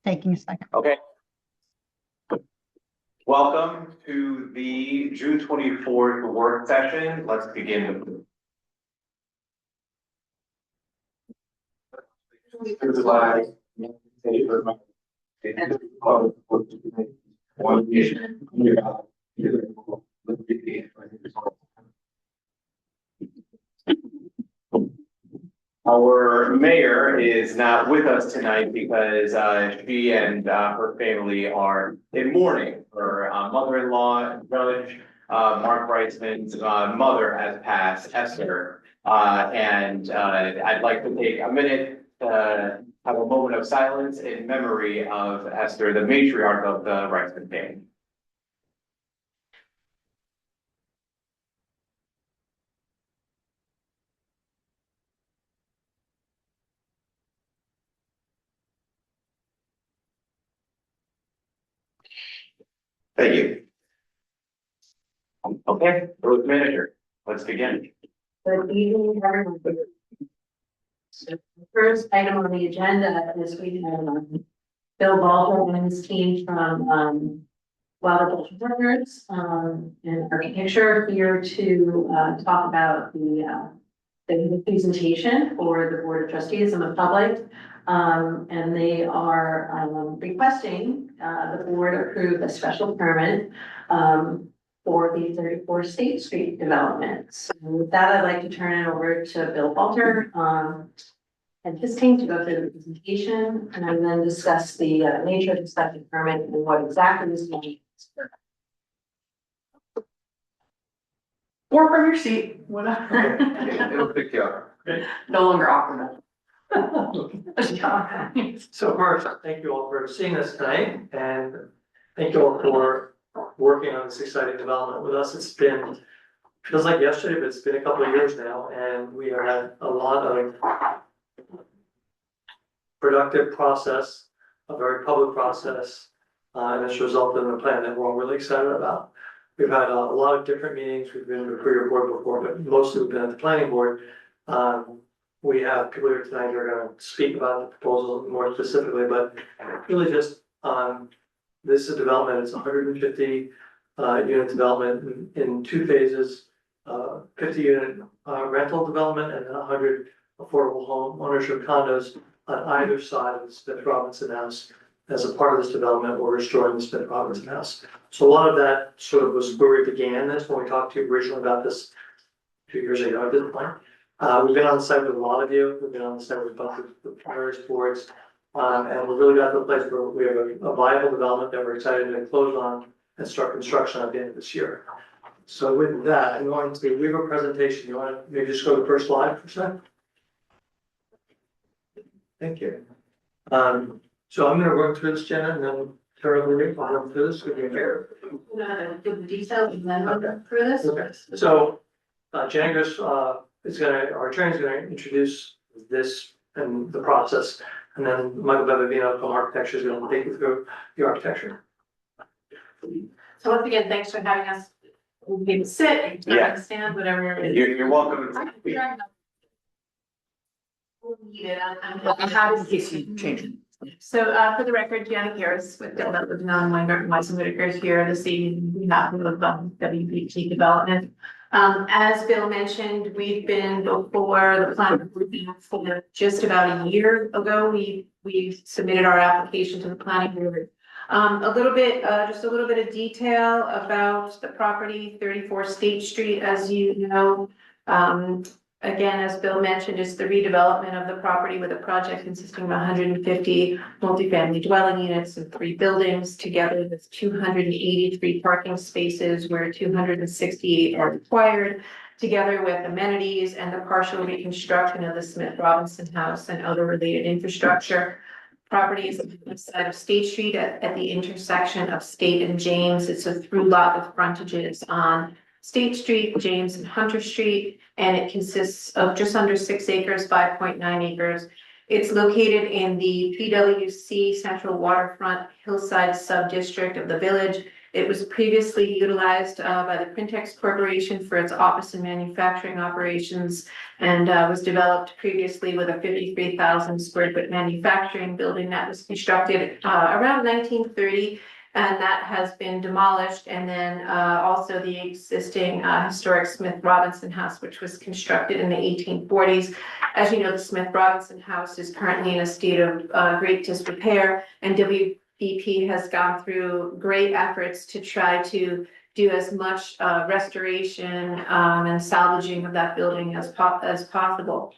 taking a second. Okay. Welcome to the June 24th work session. Let's begin. Our mayor is not with us tonight because she and her family are in mourning. Her mother-in-law, Judge Mark Reisman's mother has passed, Esther. I'd like to take a minute to have a moment of silence in memory of Esther, the matriarch of the Reisman family. Thank you. Okay, village manager, let's begin. Good evening, everyone. So the first item on the agenda is we have Bill Baldwin and his team from Wild Culture Partners and Architecture here to talk about the presentation for the Board of Trustees and the public. And they are requesting the board approve a special permit for the 34 State Street development. So with that, I'd like to turn it over to Bill Falter and his team to go through the presentation and then discuss the nature of the special permit and what exactly this means. Or from your seat, whatever. It'll pick you up. No longer awkward. So first, thank you all for seeing us tonight, and thank you all for working on this exciting development with us. It's been, feels like yesterday, but it's been a couple of years now, and we have had a lot of productive process, a very public process, and it's resulted in a plan that we're all really excited about. We've had a lot of different meetings. We've been before your board before, but mostly we've been at the planning board. We have people here tonight who are going to speak about the proposal more specifically, but really just this is a development. It's 150 unit development in two phases, 50 unit rental development and then 100 affordable home ownership condos on either side of the Smith Robinson House. As a part of this development, we're restoring the Smith Robinson House. So a lot of that sort of was where we began this when we talked to you originally about this 2 years ago at this point. We've been on the site with a lot of you. We've been on the site with a bunch of the various boards. And we really got to a place where we have a viable development that we're excited to close on and start construction at the end of this year. So with that, I'm going to leave a presentation. You want to maybe just go to the first slide for a second? Thank you. So I'm going to run through this, Jenna, and then turn over to you. I'll run through this with you here. Give the details and then run through this. Okay. So Jenna our attorney is going to introduce this and the process. And then Michael Bevavino from Architecture is going to take you through the architecture. So once again, thanks for having us. We can sit, you can stand, whatever it is. You're welcome. I'm happy in case you change it. So for the record, Janet Harris with Development Weingarten Weiss and Whitaker is here this evening on behalf of WBT Development. As Bill mentioned, we've been before the plan for just about a year ago. We submitted our application to the planning board. Just a little bit of detail about the property, 34 State Street, as you know. Again, as Bill mentioned, it's the redevelopment of the property with a project consisting of 150 multifamily dwelling units and 3 buildings, together with 283 parking spaces where 268 are required, together with amenities and the partial reconstruction of the Smith Robinson House and other related infrastructure. Property is on the side of State Street at the intersection of State and James. It's a through lot with frontages on State Street, James and Hunter Street, and it consists of just under 6 acres, 5.9 acres. It's located in the PWC Central Waterfront Hillside Subdistrict of the village. It was previously utilized by the Printex Corporation for its office and manufacturing operations, and was developed previously with a 53,000 square foot manufacturing building that was constructed around 1930. And that has been demolished, and then also the existing historic Smith Robinson House, which was constructed in the 1840s. As you know, the Smith Robinson House is currently in a state of great disrepair, and WBP has gone through great efforts to try to do as much restoration and salvaging of that building as possible.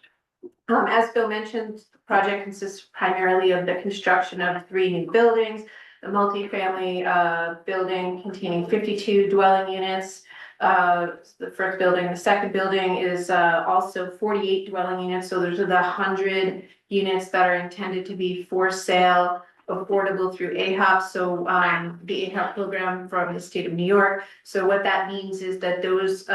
As Bill mentioned, the project consists primarily of the construction of 3 new buildings. The multifamily building containing 52 dwelling units. The first building, the second building is also 48 dwelling units. So those are the 100 units that are intended to be for sale, affordable through AHOP. So the AHOP program from the state of New York. So what that means is that those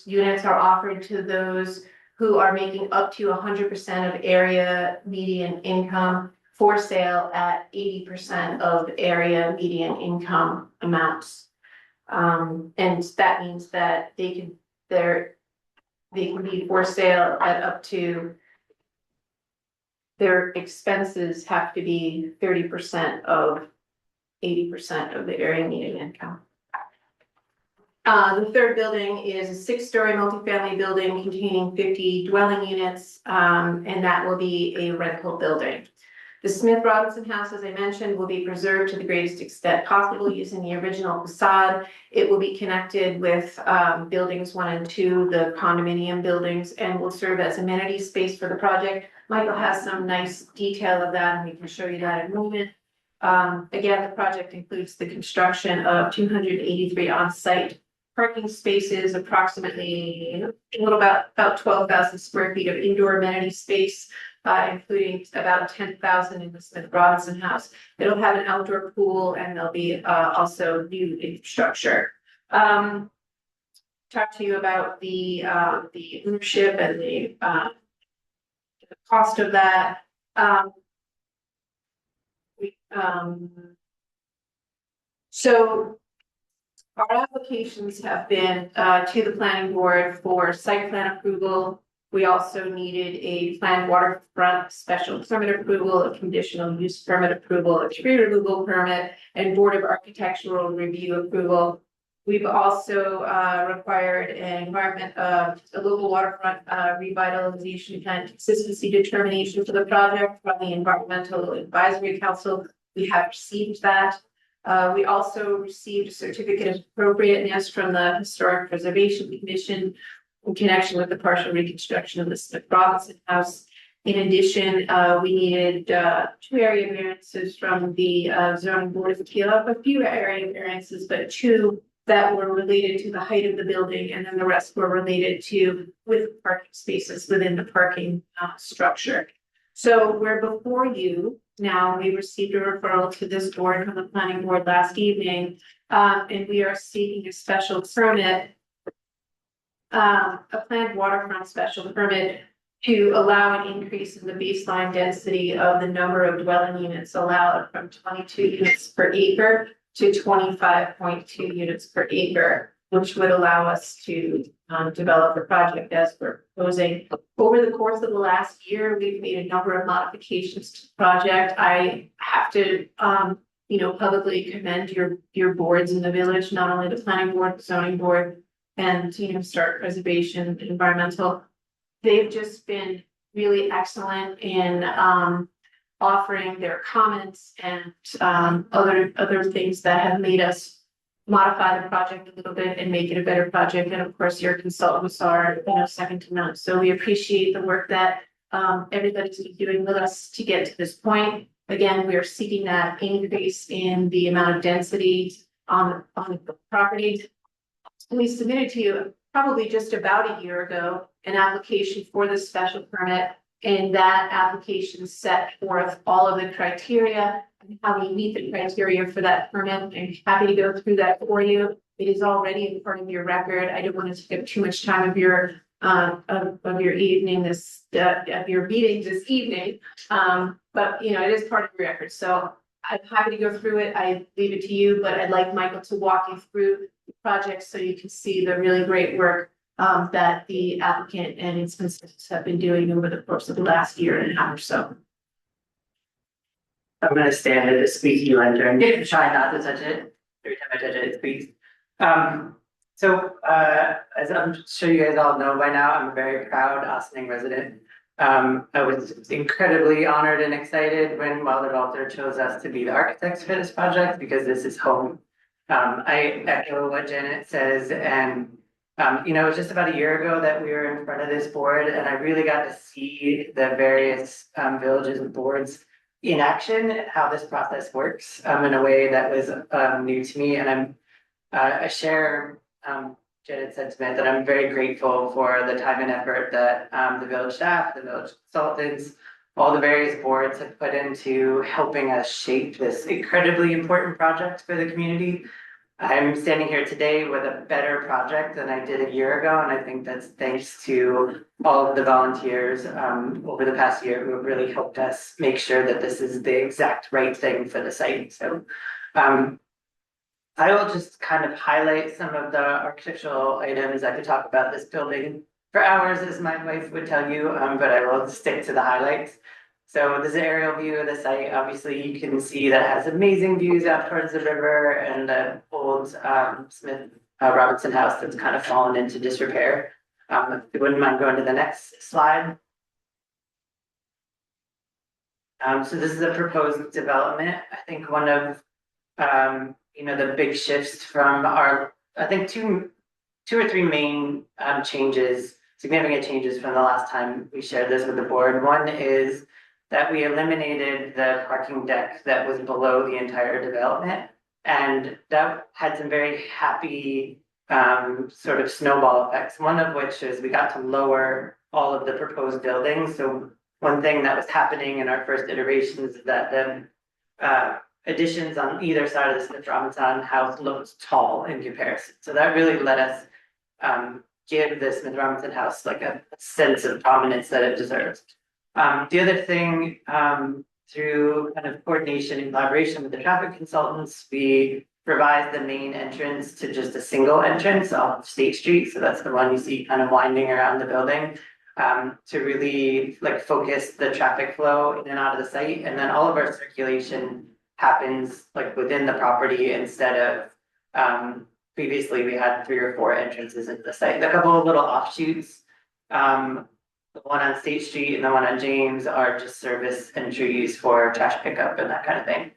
units are offered to those who are making up to 100% of area median income, for sale at 80% of area median income amounts. And that means that they can be for sale at up to, their expenses have to be 30% of 80% of the area median income. The third building is a 6-story multifamily building containing 50 dwelling units, and that will be a rental building. The Smith Robinson House, as I mentioned, will be preserved to the greatest extent possible using the original facade. It will be connected with buildings 1 and 2, the condominium buildings, and will serve as amenity space for the project. Michael has some nice detail of that, and we can show you that in a moment. Again, the project includes the construction of 283 on-site parking spaces, approximately a little about 12,000 square feet of indoor amenity space, including about 10,000 in the Smith Robinson House. It'll have an outdoor pool, and there'll be also new infrastructure. Talk to you about the ownership and the cost of that. So our applications have been to the planning board for site plan approval. We also needed a planned waterfront special permit approval, a conditional use permit approval, a tree removal permit, and Board of Architectural Review approval. We've also required an a local waterfront revitalization plan consistency determination for the project from the Environmental Advisory Council. We have received that. We also received a certificate of appropriateness from the Historic Preservation Commission in connection with the partial reconstruction of the Smith Robinson House. In addition, we needed 2 area variances from the zoning board of appeal, a few area variances, but 2 that were related to the height of the building, and then the rest were related to with parking spaces within the parking structure. So we're before you now. We received a referral to this board from the planning board last evening, and we are seeking a special permit, a planned waterfront special permit to allow an increase in the baseline density of the number of dwelling units allowed from 22 units per acre to 25.2 units per acre, which would allow us to develop the project as we're proposing. Over the course of the last year, we've made a number of modifications to the project. I have to, publicly commend your boards in the village, not only the planning board, the zoning board, and historic preservation, environmental. They've just been really excellent in offering their comments and other things that have made us modify the project a little bit and make it a better project. And of course, your consultants are second to none. So we appreciate the work that everybody's been doing with us to get to this point. Again, we are seeking that increase in the amount of density on the property. We submitted to you probably just about a year ago an application for this special permit, and that application set forth all of the criteria and how we meet the criteria for that permit. I'm happy to go through that for you. It is already in part of your record. I don't want to take up too much time of your evening of your meeting this evening, but it is part of your record. So I'm happy to go through it. I leave it to you, but I'd like Michael to walk you through the project so you can see the really great work that the applicant and its consultants have been doing over the course of the last year and a half or so. I'm gonna stand at the squeaky lantern, try not to touch it. Every time I touch it, it squeaks. As I'm sure you guys all know by now, I'm a very proud Ossining resident. I was incredibly honored and excited when Wilder Walter chose us to be the architects for this project because this is home. I echo what Janet says, and it was just about a year ago that we were in front of this board, and I really got to see the various villages and boards in action, how this process works in a way that was new to me, and I share Janet's sentiment that I'm very grateful for the time and effort that the village staff, the village consultants, all the various boards have put into helping us shape this incredibly important project for the community. I'm standing here today with a better project than I did a year ago, and I think that's thanks to all of the volunteers over the past year who have really helped us make sure that this is the exact right thing for the site. So I will just kind of highlight some of the architectural items. I could talk about this building for hours, as my wife would tell you, but I will stick to the highlights. So this is an aerial view of the site. Obviously, you can see that it has amazing views out towards the river and the old Smith Robinson house that's kind of fallen into disrepair. If you wouldn't mind going to the next slide. So this is a proposed development. I think one of the big shifts from our, I think two or three main significant changes from the last time we shared this with the board. One is that we eliminated the parking deck that was below the entire development. And that had some very happy sort of snowball effects. One of which is we got to lower all of the proposed buildings. So one thing that was happening in our first iterations is that the additions on either side of the Smith Robinson house looked tall in comparison. So that really let us give the Smith Robinson house like a sense of prominence that it deserves. The other thing, through kind of coordination and collaboration with the traffic consultants, we revised the main entrance to just a single entrance off State Street. So that's the one you see kind of winding around the building, to really like focus the traffic flow in and out of the site. And then all of our circulation happens like within the property instead of previously we had 3 or 4 entrances into the site. A couple of little offshoots. The one on State Street and the one on James are just service entries for trash pickup and that kind of thing.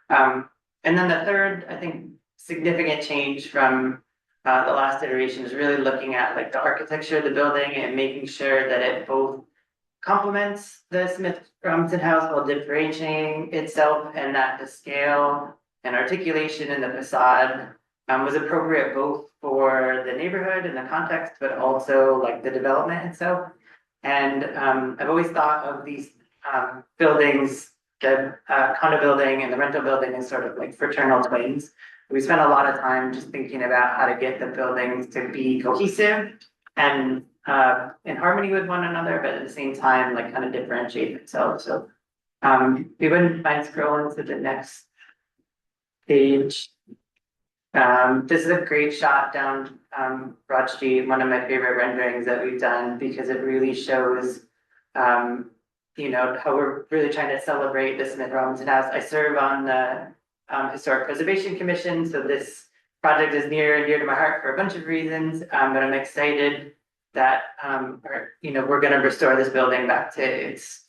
And then the third, I think, significant change from the last iteration is really looking at like the architecture of the building and making sure that it both complements the Smith Robinson house while differentiating itself, and that the scale and articulation in the facade was appropriate both for the neighborhood and the context, but also like the development itself. And I've always thought of these buildings, the condo building and the rental building, as sort of like fraternal twins. We spent a lot of time just thinking about how to get the buildings to be cohesive and in harmony with one another, but at the same time, like kind of differentiate themselves. So we wouldn't mind scrolling to the next page. This is a great shot down Broad Street, one of my favorite renderings that we've done, because it really shows how we're really trying to celebrate the Smith Robinson house. I serve on the Historic Preservation Commission, so this project is near and dear to my heart for a bunch of reasons, but I'm excited that we're going to restore this building back to its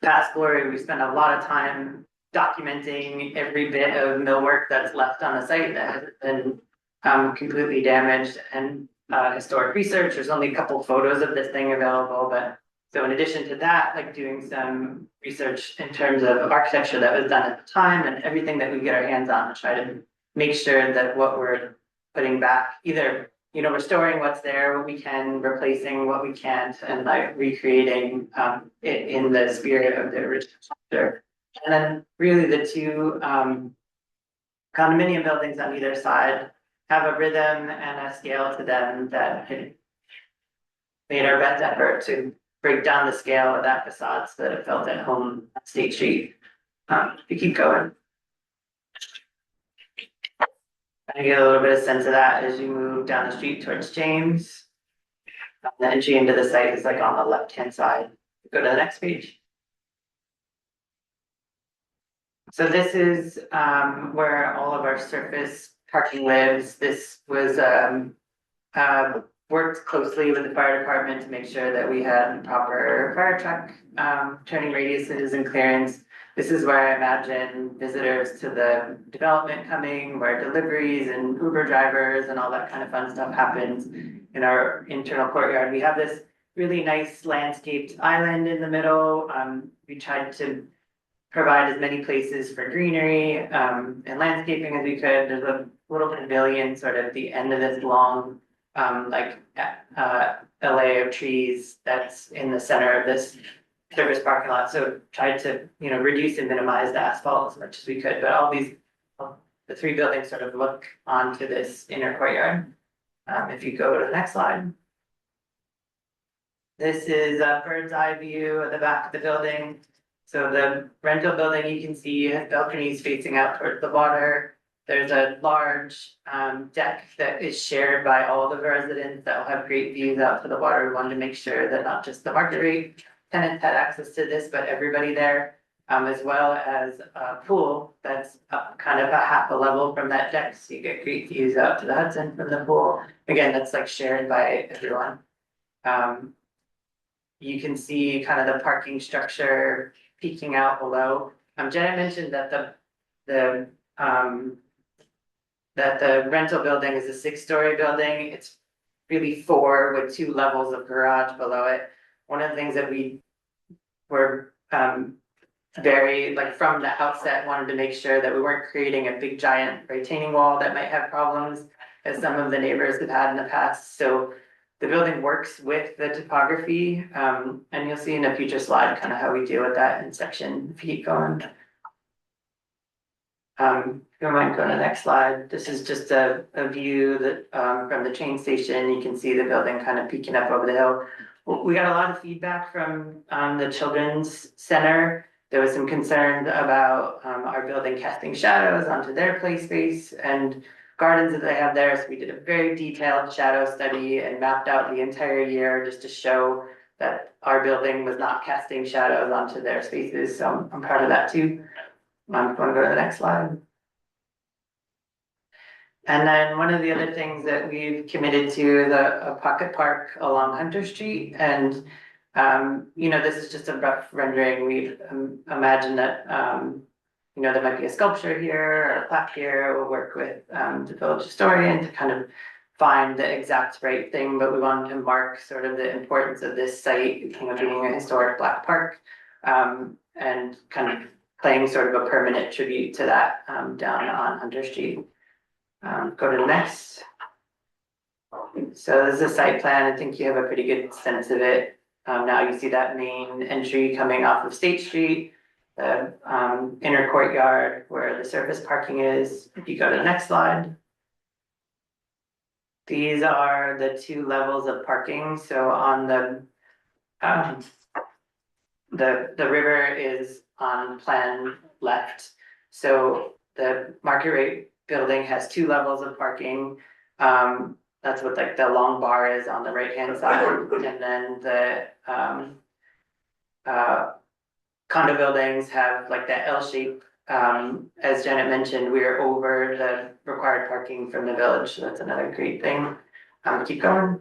past glory. We spent a lot of time documenting every bit of millwork that's left on the site that has been completely damaged, and historic research. There's only a couple photos of this thing available, but so in addition to that, like doing some research in terms of architecture that was done at the time and everything that we get our hands on to try to make sure that what we're putting back, either restoring what's there, what we can, replacing what we can't, and like recreating it in the spirit of the original structure. And then really the two condominium buildings on either side have a rhythm and a scale to them that made our best effort to break down the scale of that facade so that it felt at home on State Street. If you keep going. I get a little bit of sense of that as you move down the street towards James. The entry into the site is like on the left-hand side. Go to the next page. So this is where all of our surface parking lives. This was worked closely with the fire department to make sure that we had proper fire truck turning radiuses and clearance. This is where I imagine visitors to the development coming, where deliveries and Uber drivers and all that kind of fun stuff happens in our internal courtyard. We have this really nice landscaped island in the middle. We tried to provide as many places for greenery and landscaping as we could. There's a little pavilion sort of at the end of this long LA of trees that's in the center of this surface parking lot. So tried to, reduce and minimize the asphalt as much as we could, but all these, the three buildings sort of look onto this inner courtyard. If you go to the next slide. This is a bird's eye view of the back of the building. So the rental building, you can see has balconies facing out towards the water. There's a large deck that is shared by all the residents that will have great views out to the water. We wanted to make sure that not just the market rate tenants had access to this, but everybody there, as well as a pool that's up kind of a half a level from that deck. So you get great views out to the Hudson from the pool. Again, that's like shared by everyone. You can see kind of the parking structure peeking out below. Janet mentioned that the rental building is a 6-story building. It's really 4 with 2 levels of garage below it. One of the things that we were very, from the outset, wanted to make sure that we weren't creating a big giant retaining wall that might have problems, as some of the neighbors have had in the past. So the building works with the topography, and you'll see in a future slide kind of how we deal with that in section. If you keep going. If you might go to the next slide. This is just a view that from the train station. You can see the building kind of peeking up over the hill. We got a lot of feedback from the children's center. There was some concern about our building casting shadows onto their play space and gardens that they have there. So we did a very detailed shadow study and mapped out the entire year just to show that our building was not casting shadows onto their spaces. So I'm proud of that too. I'm going to go to the next slide. And then one of the other things that we've committed to is a pocket park along Hunter Street. And, this is just a rough rendering. We've imagined that, there might be a sculpture here or a plaque here. We'll work with the village historian to kind of find the exact right thing, but we wanted to mark sort of the importance of this site, being a historic black park, and kind of playing sort of a permanent tribute to that down on Hunter Street. Go to the next. So this is a site plan. I think you have a pretty good sense of it. Now you see that main entry coming off of State Street, the inner courtyard where the surface parking is. If you go to the next slide. These are the 2 levels of parking. So on the river is on plan left. So the market rate building has 2 levels of parking. That's what the long bar is on the right hand side. And then the condo buildings have that L shape. As Janet mentioned, we're over the required parking from the village. So that's another great thing. Keep going.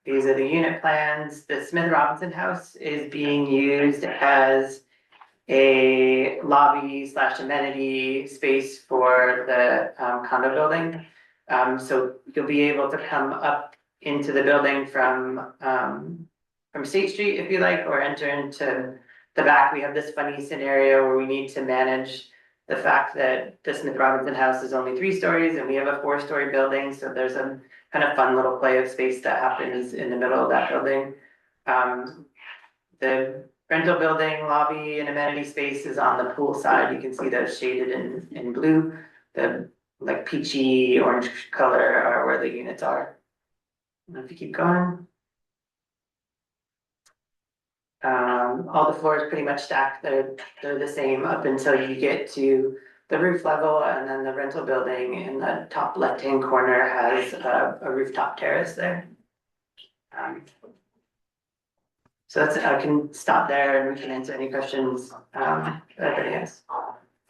These are the unit plans. The Smith Robinson House is being used as a lobby / amenity space for the condo building. So you'll be able to come up into the building from State Street if you like, or enter into the back. We have this funny scenario where we need to manage the fact that the Smith Robinson House is only 3 stories and we have a 4-story building. So there's a kind of fun little play of space that happens in the middle of that building. The rental building lobby and amenity space is on the pool side. You can see those shaded in blue. The peachy orange color are where the units are. And if you keep going. all the floors pretty much stacked, they're the same up until you get to the roof level, and then the rental building in the top left-hand corner has a rooftop terrace there. So that's, I can stop there and we can answer any questions, that everybody has.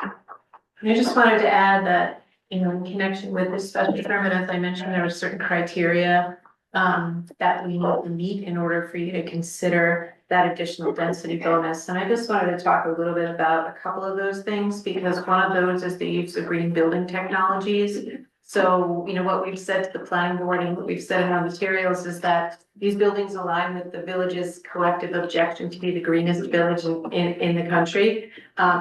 I just wanted to add that, you know, in connection with this special permit, as I mentioned, there were certain criteria that we need to meet in order for you to consider that additional density bonus. And I just wanted to talk a little bit about a couple of those things, because one of those is the use of green building technologies. So, you know, what we've said to the planning board and what we've said in our materials is that these buildings align with the village's collective objection to be the greenest village in the country.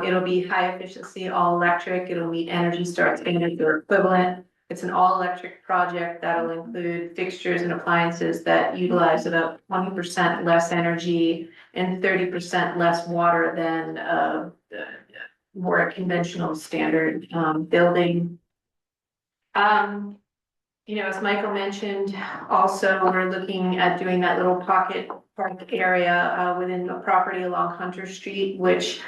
It'll be high efficiency, all electric, it'll meet Energy Star standards or equivalent. It's an all electric project that'll include fixtures and appliances that utilize about 20% less energy and 30% less water than more conventional standard building. You know, as Michael mentioned, also, we're looking at doing that little pocket park area within the property along Hunter Street, which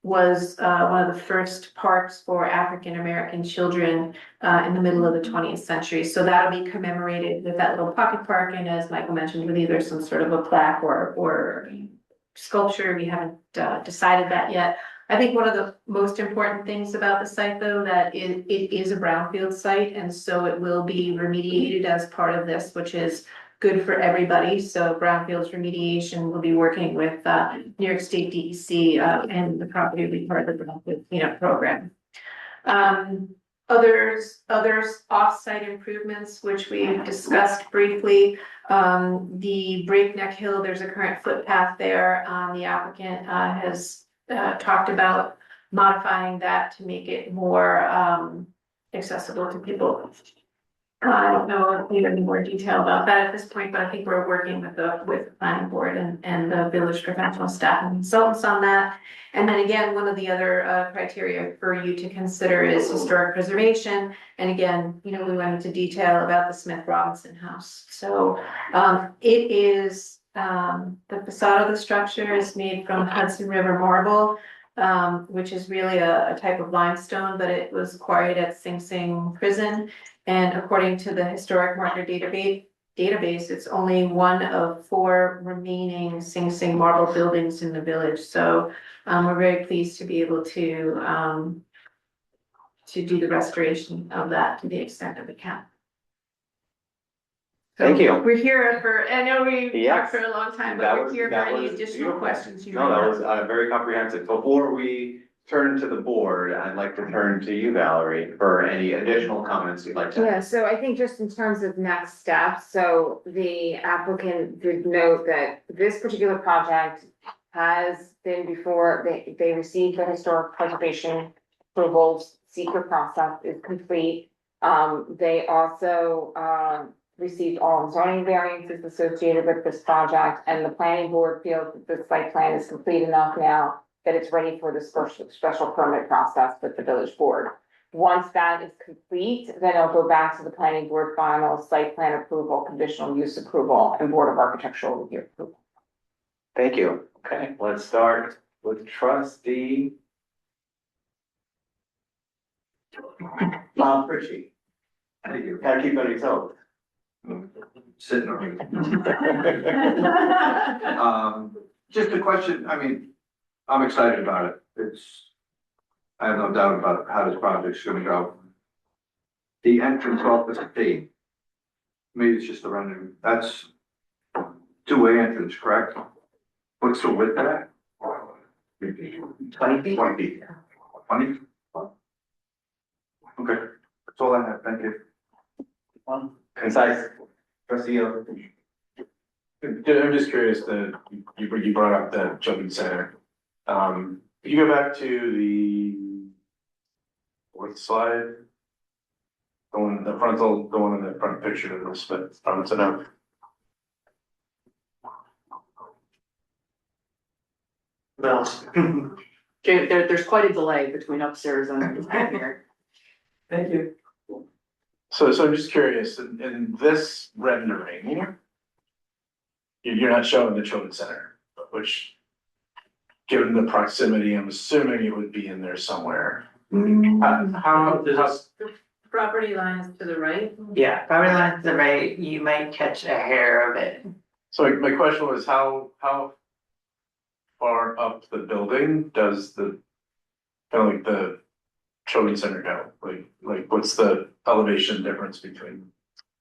was one of the first parks for African-American children in the middle of the 20th century. So that'll be commemorated with that little pocket park, and as Michael mentioned, with either some sort of a plaque or sculpture. We haven't decided that yet. I think one of the most important things about the site, though, that it is a brownfield site, and so it will be remediated as part of this, which is good for everybody. So brownfields remediation will be working with New York State DEC and the property will be part of the brownfield cleanup program. Others off-site improvements, which we've discussed briefly. The Breakneck Hill, there's a current footpath there. The applicant has talked about modifying that to make it more accessible to people. I don't know if we have any more detail about that at this point, but I think we're working with the planning board and the village professional staff and consultants on that. And then again, one of the other criteria for you to consider is historic preservation. And again, you know, we went into detail about the Smith Robinson House. So it is the facade of the structure is made from Hudson River marble, which is really a type of limestone, but it was quarried at Sing Sing prison. And according to the historic marker database, it's only one of 4 remaining Sing Sing marble buildings in the village. So we're very pleased to be able to do the restoration of that to the extent that we can. So Thank you. We're here for, I know we Yes. talked for a long time, but That we're was- here for that any was additional beautiful. questions you No, might that have. was very comprehensive. Before we turn to the board, I'd like to turn to you, Valerie, for any additional comments you'd like to. Yeah, so I think just in terms of next steps, so the applicant did note that this particular project has been before, they received the historic preservation approvals, secret process is complete. They also received all zoning variances associated with this project, and the planning board feels that the site plan is complete enough now that it's ready for the special permit process with the village board. Once that is complete, then it'll go back to the planning board final site plan approval, conditional use approval, and board of architectural review approval. Thank you. Okay, let's start with trustee Pritchie. Thank you. Gotta keep on your toes. Sitting on it. Just a question, I mean, I'm excited about it. I have no doubt about how this project's gonna go. The entrance off the state, maybe it's just a rendering, that's two-way entrance, correct? What's the width of that? 20 feet? 20 feet. 20? Okay, that's all I have, thank you. Concise. Trustee Young. I'm just curious that you brought up the children's center. Can you go back to the 4th slide? The one in the front picture of the Smith Robinson House. Mouse. There's quite a delay between upstairs and here. Thank you. So I'm just curious, in this rendering, you're not showing the children's center. which, given the proximity, I'm assuming it would be in there somewhere. How, Property lines to the right. Yeah, property line to the right, you might catch a hair of it. so my question was, how far up the building does the, kind of like the children's center go? Like what's the elevation difference between?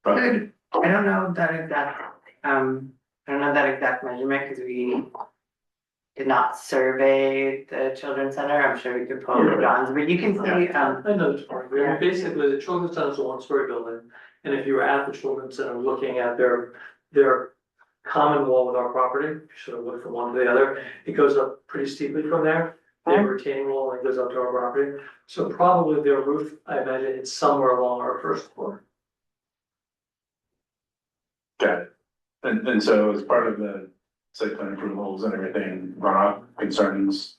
property? I don't know that exact, I don't know that exact measurement, because we did not survey the children's center, I'm sure we could pull the drawings, but you can see, I know this part, I mean, basically, the children's center is a one-story building, and if you were at the children's center looking at their common wall with our property, you should have looked from one to the other, it goes up pretty steeply from there. They have a retaining wall and it goes up to our property, so probably their roof, I imagine it's somewhere along our first floor. Got it. And so as part of the site plan approvals and everything, runoff concerns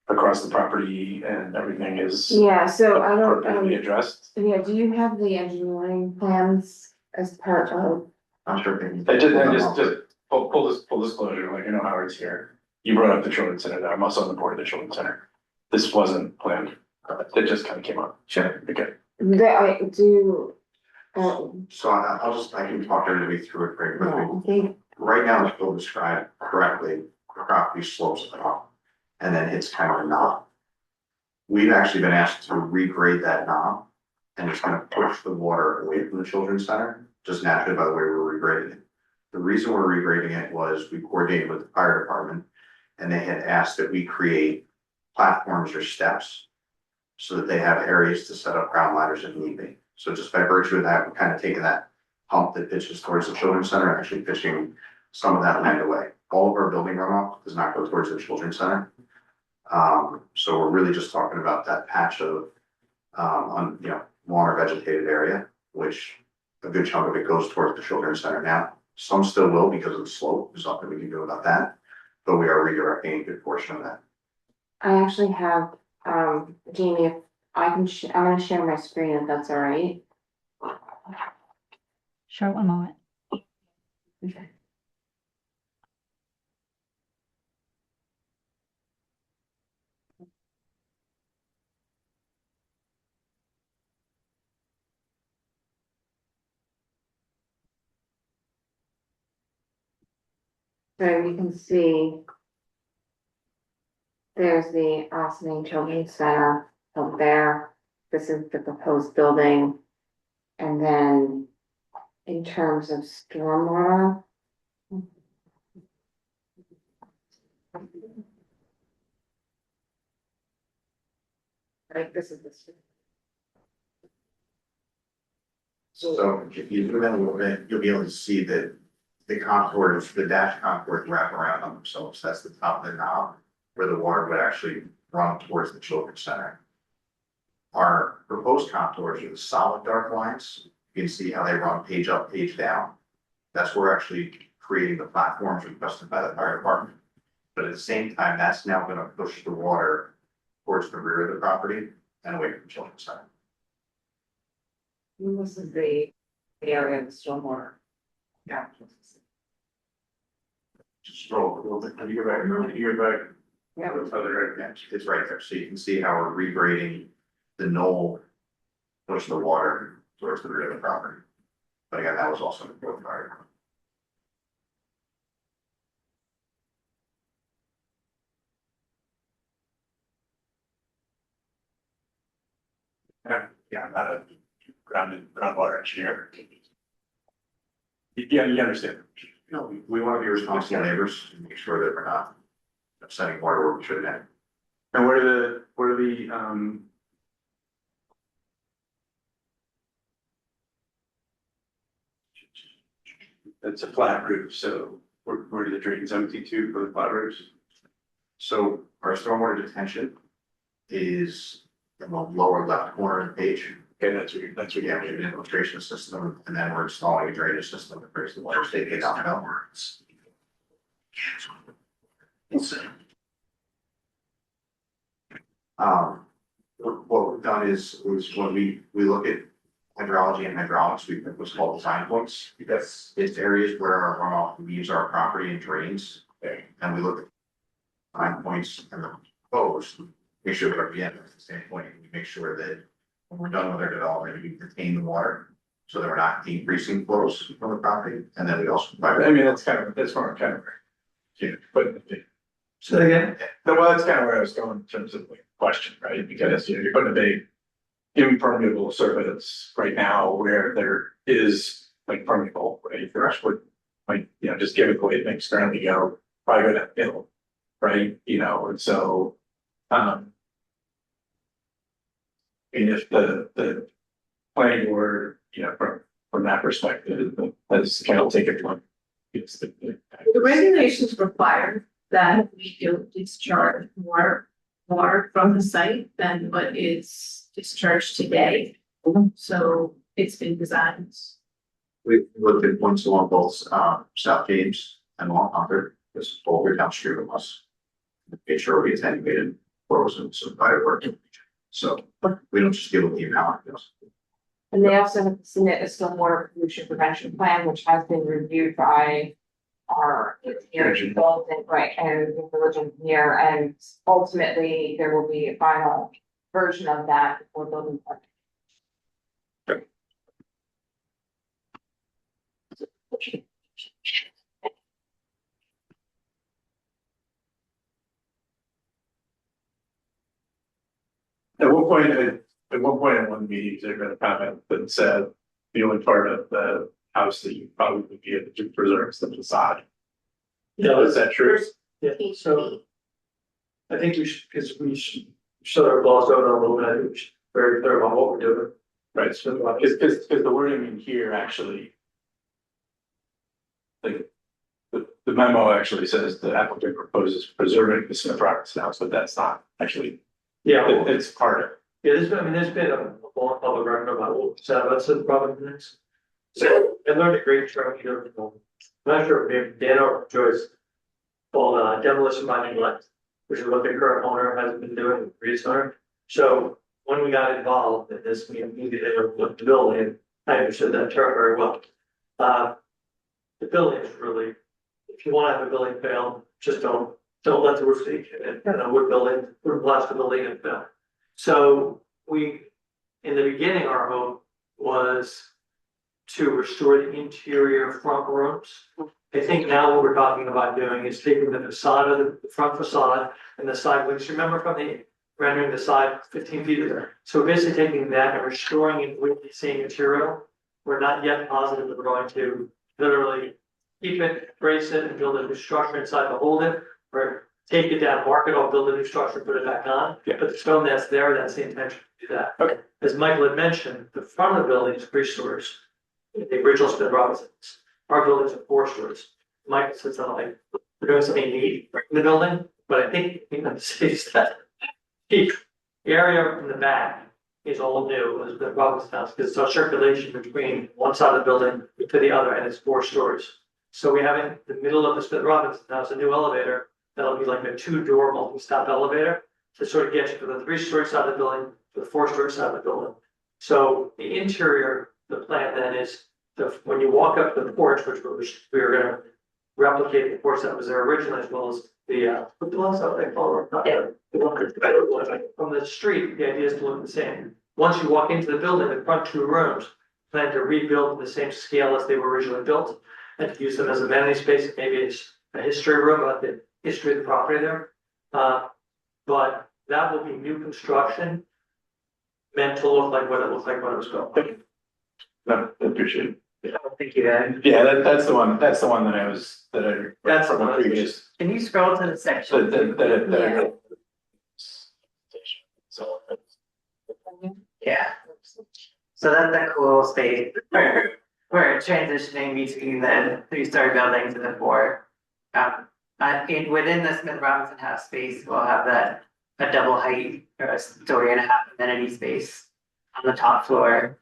across the property and everything is Yeah, so I don't, appropriately addressed? yeah, do you have the engineering plans as part of? I'm sure. And just full disclosure, like, Howard's here. You brought up the children's center, I'm also on the board of the children's center. This wasn't planned, it just kind of came up. sure, Okay. I do, So I can talk everybody through it very quickly. I think, Right now, as Bill described correctly, the property slopes up and then it's kind of a knob. We've actually been asked to regrade that knob and it's gonna push the water away from the children's center, just naturally by the way we're regrading it. The reason we're regrading it was we coordinated with the fire department and they had asked that we create platforms or steps so that they have areas to set up ground ladders if need be. So just by virtue of that, we're kind of taking that hump that pitches towards the children's center and actually pitching some of that land away. All of our building runoff does not go towards the children's center. So we're really just talking about that patch of, lawn or vegetated area, which a good chunk of it goes towards the children's center now. Some still will because of the slope, there's nothing we can do about that, but we are redirecting a good portion of that. I actually have, Jamie, if I can, I'm gonna share my screen if that's all right. Sure, one moment. So you can see there's the Ossining Children's Center up there. This is the proposed building. And then in terms of stormwater. Right, this is the. So if you zoom in a little bit, you'll be able to see that the contours, the dash contours wrap around on themselves. That's the top of the knob where the water would actually run towards the children's center. Our proposed contours are the solid dark lines. You can see how they run page up, page down. That's where we're actually creating the platforms requested by the fire department. But at the same time, that's now gonna push the water towards the rear of the property and away from the children's center. This is the area of the stormwater. Yeah. Just scroll a little bit, can you go back, Yeah. It's right there. So you can see how we're regrading the knoll, push the water towards the rear of the property. But again, that was also an important part. Yeah, I'm not a groundwater engineer. Yeah, you understand. No, we want to be responsible neighbors and make sure that we're not sending water where we shouldn't have. And what are the, it's a flat roof, so where do the drains empty to for the flat roofs? So our stormwater detention is in the lower left corner of the page. Okay, that's what We have an infiltration system, and then we're installing a drainage system that brings the water safely downwards. What we've done is when we look at hydrology and hydraulics, we put what's called design points. Because it's areas where our runoff leaves our property and drains. Okay, and we look at time points and the proposed, make sure we're again, at the same point, we make sure that when we're done with our development, we contain the water. So that we're not decreasing flows from the property, and then we also. I mean, that's more kind of. Yeah, but, So again, well, that's kind of where I was going in terms of like question, right? Because you're putting a big impermeable surface right now where there is like permeable, right? The rest would, like, just give it the way things currently go, probably go downhill, right? And so, and if the planning board, from that perspective, has kind of taken one. The regulations require that we do discharge more water from the site than what is discharged today. So it's been designed. We looked at points along both South James and Long Concord, this over downstream of us. Make sure we attenuated flows and some fire work. So we don't just deal with the amount. And they also have to submit a stormwater pollution prevention plan, which has been reviewed by our engineer consultant, right, and the village engineer, and ultimately there will be a final version of that before building permit. At one point in one meeting, there been a comment that said the only part of the house that you probably would be able to preserve is the facade. yeah, Is that true? yeah, so. I think we should, because we should shut our balls out on a little bit, I think we should be very clear about what we're doing. Right, so because the wording in here actually. Like, the memo actually says the applicant proposes preserving the Smith Robertson house, but that's not actually, Yeah, well, it's part of. yeah, there's been a long public record about what was said about the Providence. So I learned a great term, I'm not sure if maybe Dan or Joyce, called demolition by neglect, which is what the current owner has been doing, the previous owner. So when we got involved in this, we needed to look at the building, I understood that term very well. The building is really, if you want to have a building fail, just don't let the roof leak, and a wood building, wood plastic building and fail. So we, in the beginning, our hope was to restore the interior front rooms. I think now what we're talking about doing is taking the facade of the front facade and the side windows. Remember from the rendering the side 15 feet there. So basically taking that and restoring it with the same material. We're not yet positive that we're going to literally keep it, brace it, and build a new structure inside to hold it, or take it down, mark it off, build a new structure, put it back on. Yeah. But the stone that's there, that's the intention to do that. Okay. As Michael had mentioned, the front of the building is 3 stories. The original Smith Robinson's. Our buildings are 4 stories. Michael says something like, we're doing something neat in the building, but I think the city's that the area in the back is all new, is the Robinson's house, because it's our circulation between one side of the building to the other, and it's 4 stories. So we have in the middle of the Smith Robinson's house, a new elevator, that'll be like a 2-door multi-stop elevator to sort of get you from the 3-story side of the building to the 4-story side of the building. So the interior, the plan then is when you walk up to the porch, which we were gonna replicate the porch that was there originally, as well as the what was that thing called? From the street, the idea is to look the same. Once you walk into the building, the front 2 rooms, plan to rebuild in the same scale as they were originally built, and to use them as amenity space. Maybe it's a history room about the history of the property there. But that will be new construction, meant to look like what it looked like when it was built. No, I appreciate it. I don't think you had. Yeah, that's the one that I. That's from the a one. previous. Can you scroll to the section? So. Yeah. So that's a cool space where we're transitioning between the 3-story buildings and the 4. Within the Smith Robinson House space, we'll have a double height or a 1.5-story amenity space on the top floor.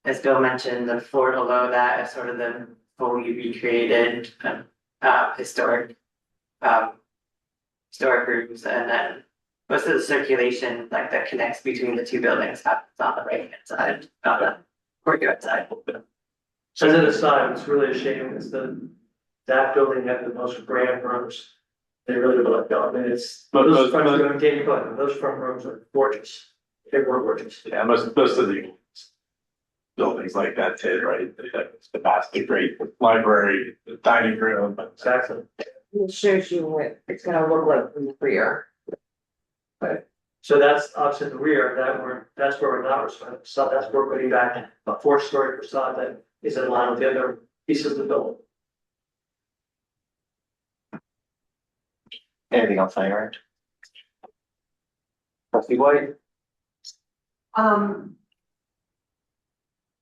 As Bill mentioned, the floor below that is sort of the fully recreated historic rooms, and then most of the circulation that connects between the 2 buildings happens on the right hand side, on the courtyard side. So as an aside, it's really a shame is that that building had the most grand rooms. They really were like, I mean, it's, But those those- front rooms, those front rooms are gorgeous. They were gorgeous. Yeah, most of the buildings like that did, right? It's the vast, great library, the dining room, but Exactly. It shows you what it's gonna look like from the rear. So that's obviously the rear, that's where we're not, so that's where we're putting back a 4-story facade that is in line with the other pieces of the building. Anything else on your end? Trustee White?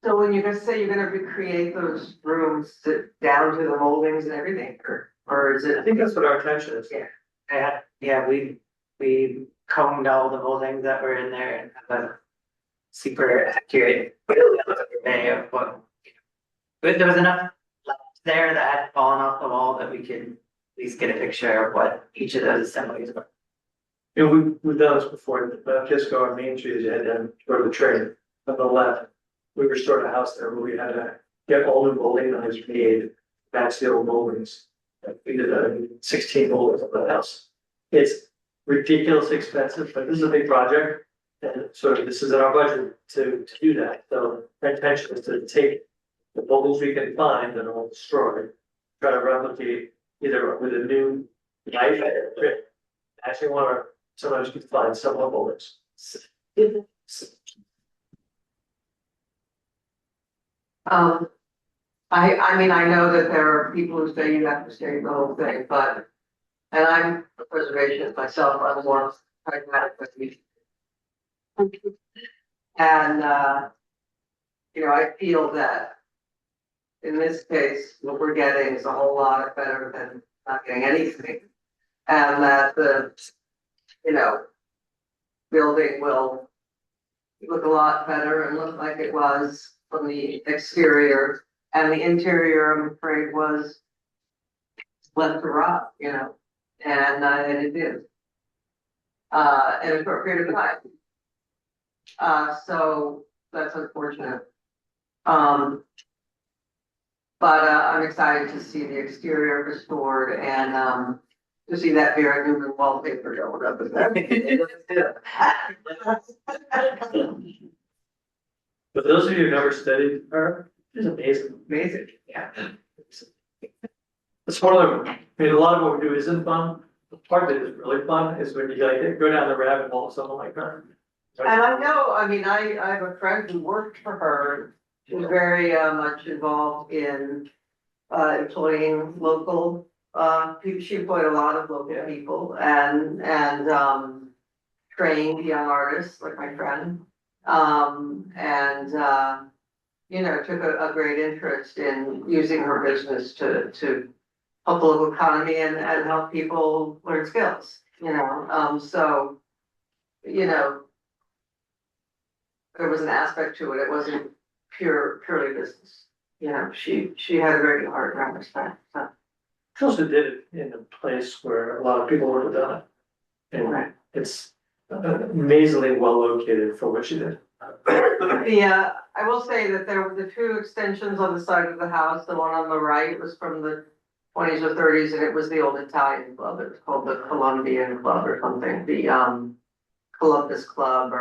So when you're gonna say you're gonna recreate those rooms down to the moldings and everything, or is I it? think that's what our intention is. Yeah, we combed all the moldings that were in there and have a super accurate survey of what. But there was enough left there that had fallen off the wall that we could at least get a picture of what each of those assemblies were. You know, we've done this before, the Kisco on Main Street, as you head down, go to the train on the left. We restored a house there where we had to get all new molding lines made, match the old moldings. We did 16 moldings of the house. It's ridiculously expensive, but this is a big project. And so this is in our budget to do that. So our intention is to take the moldings we can find that are all destroyed, try to replicate either with a new knife or actually want to, sometimes you can find some of moldings. I mean, I know that there are people who say you have to save the whole thing, but, and I'm a preservationist myself, I'm more pragmatic with you. And, you know, I feel that in this case, what we're getting is a whole lot better than not getting anything. And that the, you know, building will look a lot better and look like it was from the exterior, and the interior, I'm afraid, was left to rot, you know, and it did. In a short period of time. So that's unfortunate. But I'm excited to see the exterior restored and to see that Vera Newman wallpaper going up in there. But those of you who never studied her, it's amazing. Amazing, yeah. It's one of them, I mean, a lot of what we do isn't fun. The part that is really fun is when you like go down the rabbit hole of someone like her. And I know, I mean, I have a friend who worked for her, she was very much involved in employing local people. She employed a lot of local people and trained young artists like my friend. You know, took a great interest in using her business to help the local economy and help people learn skills, you know, so, you know, there was an aspect to it, it wasn't purely business, you know, she had a very good heart around respect, so. She also did it in a place where a lot of people would have done it. And Right. it's amazingly well located for what she did. Yeah, I will say that there were the two extensions on the side of the house, the one on the right was from the 20s or 30s, and it was the old Italian club, it was called the Colombian Club or something, the Columbus Club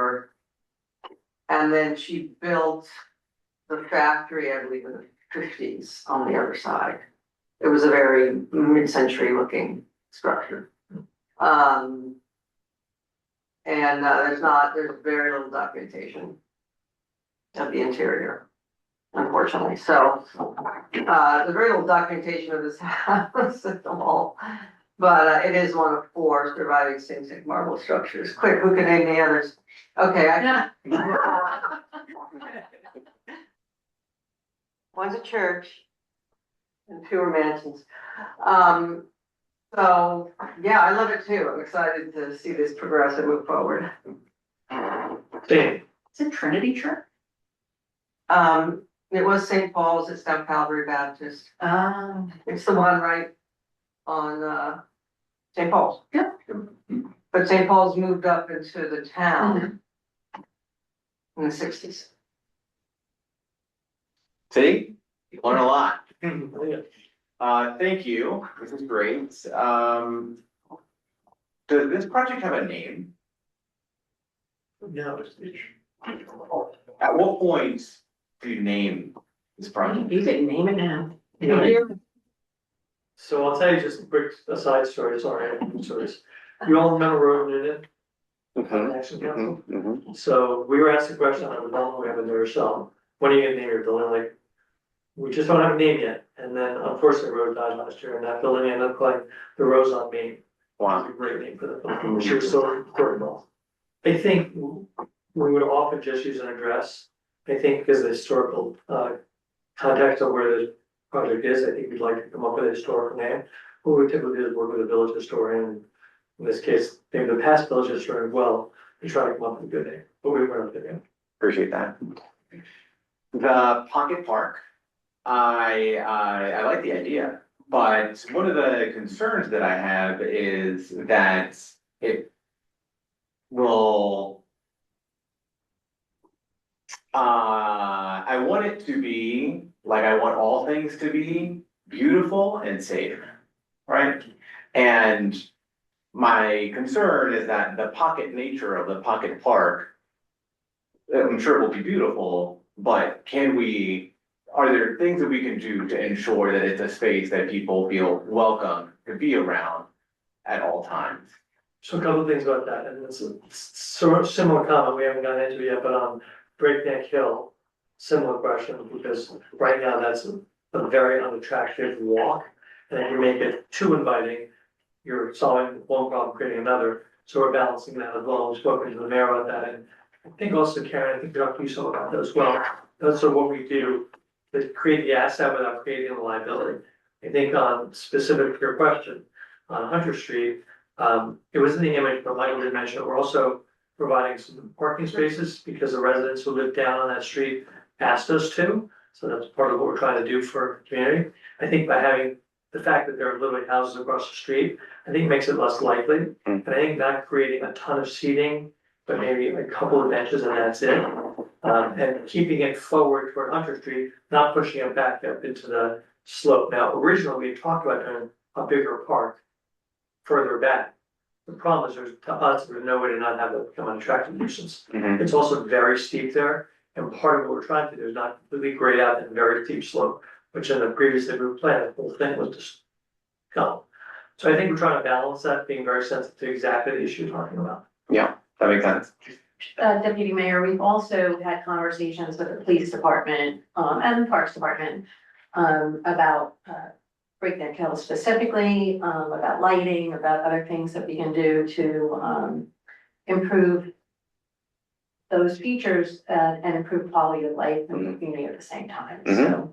and then she built the factory, I believe, in the 50s on the other side. It was a very mid-century looking structure. There's very little documentation of the interior, unfortunately. So, there's very little documentation of this house at the mall. But it is one of 4 surviving same marble structures. Quick, who can name the others? Okay, one's a church and 2 are mansions. So, yeah, I love it too. I'm excited to see this progress and move forward. Same. Is it Trinity Church? It was St. Paul's, it's now Calvary Baptist. It's the one right on, St. Paul's. Yeah. But St. Paul's moved up into the town in the 60s. See, you learn a lot. Yeah. Thank you, this is great. Does this project have a name? No, At what point do you name this project? You could name it now. so I'll tell you just a quick aside story, sorry, stories. You all remember Road Noonan? Action Council? So we were asked a question on a development we have in New Rochelle, when are you gonna name your building, like, we just don't have a name yet, and then unfortunately, Road died last year, and that building ended up like the Rose on Main. Wow. It's a great name for the building, she was so important. I think we would often just use an address, I think because the historical context of where the project is, I think we'd like to come up with a historical name. What we typically do is work with a village historian, in this case, maybe the past village historian as well, to try to come up with a good name, but we weren't thinking. Appreciate that. The Pocket Park, I like the idea, but one of the concerns that I have is that it will. I want it to be, like I want all things to be, beautiful and safe, right? And my concern is that the pocket nature of the Pocket Park, I'm sure it will be beautiful, but are there things that we can do to ensure that it's a space that people feel welcome to be around at all times? So a couple of things about that, and it's a sort of similar comment, we haven't gotten into it yet, but on Breakneck Hill, similar question, because right now that's a very unattractive walk. And if you make it too inviting, you're solving one problem, creating another, so we're balancing that as well, we've spoken to the mayor about that, and I think also Karen, I think we talked to you some about that as well. That's sort of what we do, to create the asset without creating the liability. I think on specific to your question, on Hunter Street, it was in the image, but Michael did mention, we're also providing some parking spaces because the residents who live down on that street asked us to. So that's part of what we're trying to do for the community. I think by having the fact that there are literally houses across the street, I think makes it less likely. And I think not creating a ton of seating, but maybe a couple of benches and that's it. And keeping it forward toward Hunter Street, not pushing it back up into the slope. Now, originally, we talked about doing a bigger park further back. The problem is to us, there's no way to not have that become an attractive nuisance. It's also very steep there, and part of what we're trying to do is not completely grade out that very steep slope, which in the previously approved plan, the whole thing was just gone. So I think we're trying to balance that, being very sensitive to exactly the issue you're talking about. Yeah, that makes sense. Deputy Mayor, we've also had conversations with the police department, and the Parks Department, about, Breakneck Hill specifically, about lighting, about other things that we can do to, improve those features, and improve quality of life in the community at the same time, so.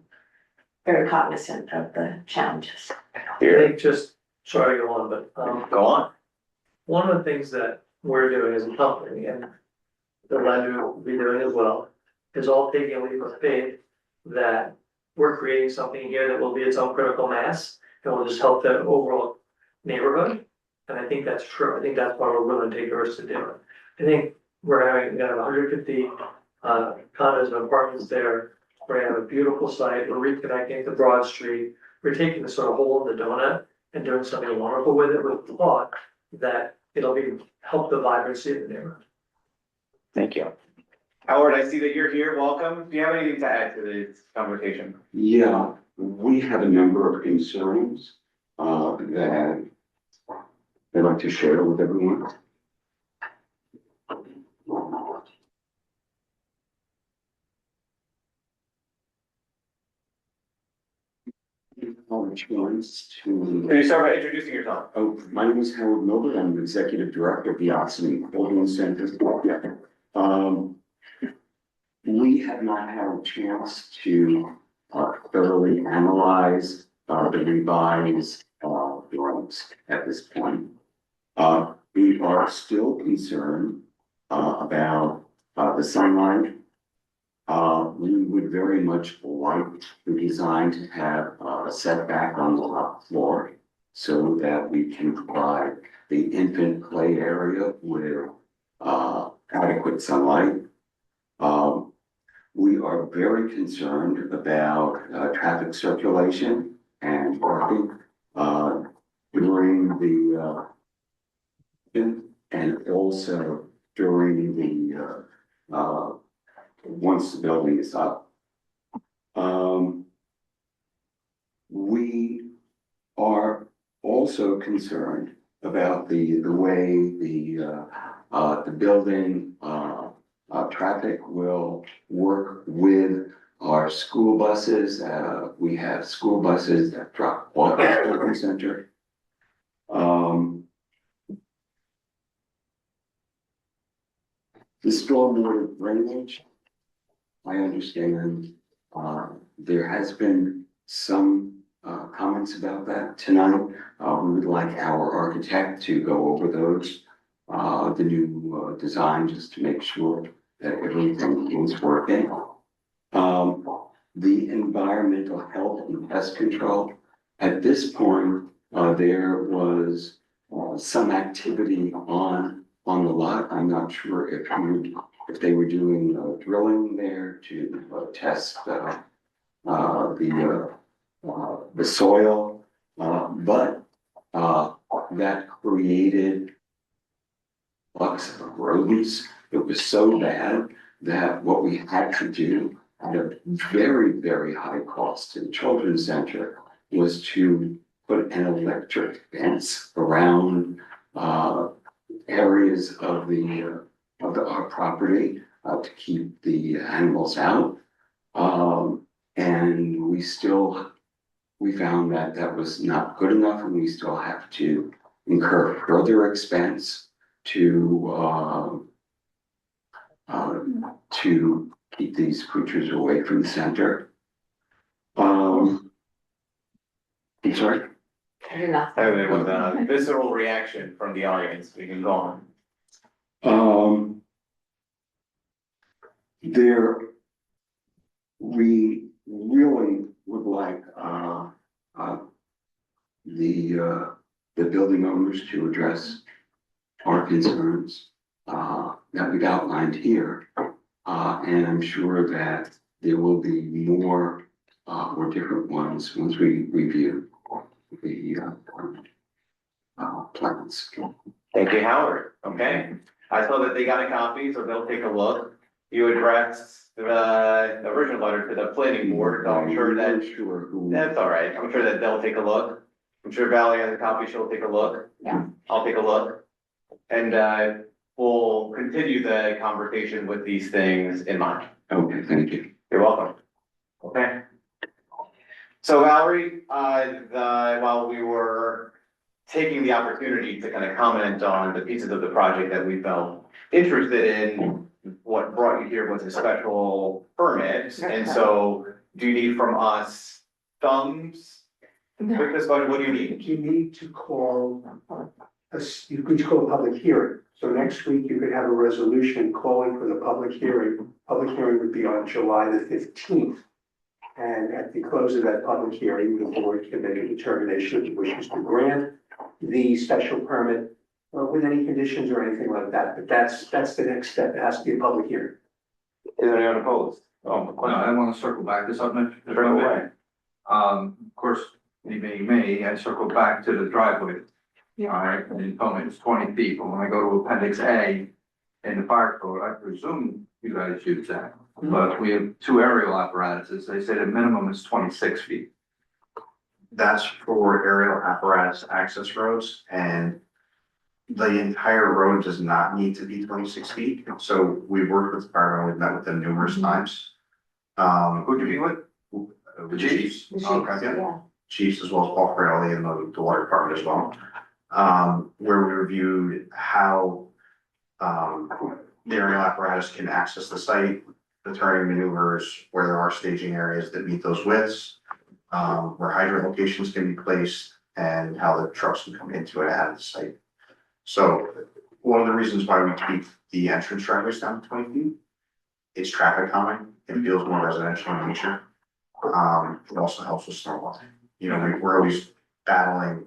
Very cognizant of the challenges. I think just, sorry to go on, but, Go on. one of the things that we're doing as a company, and the lender will be doing as well, is all taking a leap of faith that we're creating something here that will be its own critical mass, and will just help the overall neighborhood. And I think that's true, I think that's why we're willing to take the risk to do it. I think we're having, 150 condos and apartments there. We're gonna have a beautiful site, we're reconnecting to Broad Street, we're taking the sort of hole in the donut and doing something wonderful with it, with the thought that it'll help the vibrancy of the neighborhood. Thank you. Howard, I see that you're here, welcome. Do you have anything to add to this conversation? Yeah, we have a number of concerns that I'd like to share with everyone. Can you start by introducing yourself? Oh, my name is Howard Milbert. I'm the Executive Director of the Ossining Holding Center. We have not had a chance to thoroughly analyze the revised drawings at this point. We are still concerned about the sunlight. We would very much like the design to have a setback on the top floor so that we can provide the infant play area with adequate sunlight. We are very concerned about traffic circulation and parking, during the, and also during the, once the building is up. We are also concerned about the way the building, traffic will work with our school buses. We have school buses that drop off at the shopping center. The stormwater drainage, I understand, there has been some comments about that tonight. We would like our architect to go over those, the new design, just to make sure that everything is working. The environmental health and pest control, at this point, there was some activity on the lot. I'm not sure if they were doing drilling there to test the soil, but that created lots of rodents. It was so bad that what we had to do at a very, very high cost to the children's center was to put an electric fence around areas of our property to keep the animals out. And we found that was not good enough, and we still have to incur further expense to keep these creatures away from the center. I'm sorry? I did not. There was a visceral reaction from the audience. We can go on. We really would like the building owners to address our concerns that we've outlined here. And I'm sure that there will be more or different ones once we review the plans. Thank you, Howard. Okay, I saw that they got a copy, so they'll take a look. You addressed the original letter to the planning board, so I'm sure that, that's all right. I'm sure that they'll take a look. I'm sure Valerie has a copy, she'll take a look. Yeah. I'll take a look. And we'll continue the conversation with these things in mind. Okay, thank you. You're welcome. Okay. So Valerie, while we were taking the opportunity to kind of comment on the pieces of the project that we felt interested in, what brought you here was a special permit. And so do you need from us thumbs with this one? What do you need? You need to call, you could call a public hearing. So next week you could have a resolution calling for the public hearing. Public hearing would be on July the 15th. And at the close of that public hearing, the board can make a determination if it wishes to grant the special permit with any conditions or anything like that. But that's the next step. It has to be a public hearing. Is there anyone opposed? Oh, No, I want to circle back to something. Circle away. Of course, me, I circle back to the driveway. All right, and you told me it's 20 feet, but when I go to Appendix A in the fire code, I presume you guys use that. But we have two aerial apparatuses, they say the minimum is 26 feet. That's for aerial apparatus access roads, and the entire road does not need to be 26 feet. So we've worked with the fire, we've met with them numerous times. Who'd you be with? The chiefs, The chiefs, okay, yeah. chiefs as well as Paul Fraley and the water department as well. Where we reviewed how the aerial apparatus can access the site, the turning maneuvers, where there are staging areas that meet those widths, where hydrant locations can be placed, and how the trucks can come into and out of the site. So one of the reasons why we keep the entrance driveways down to 20 feet is traffic calming. It feels more residential in nature. It also helps with stormwater. You know, we're always battling,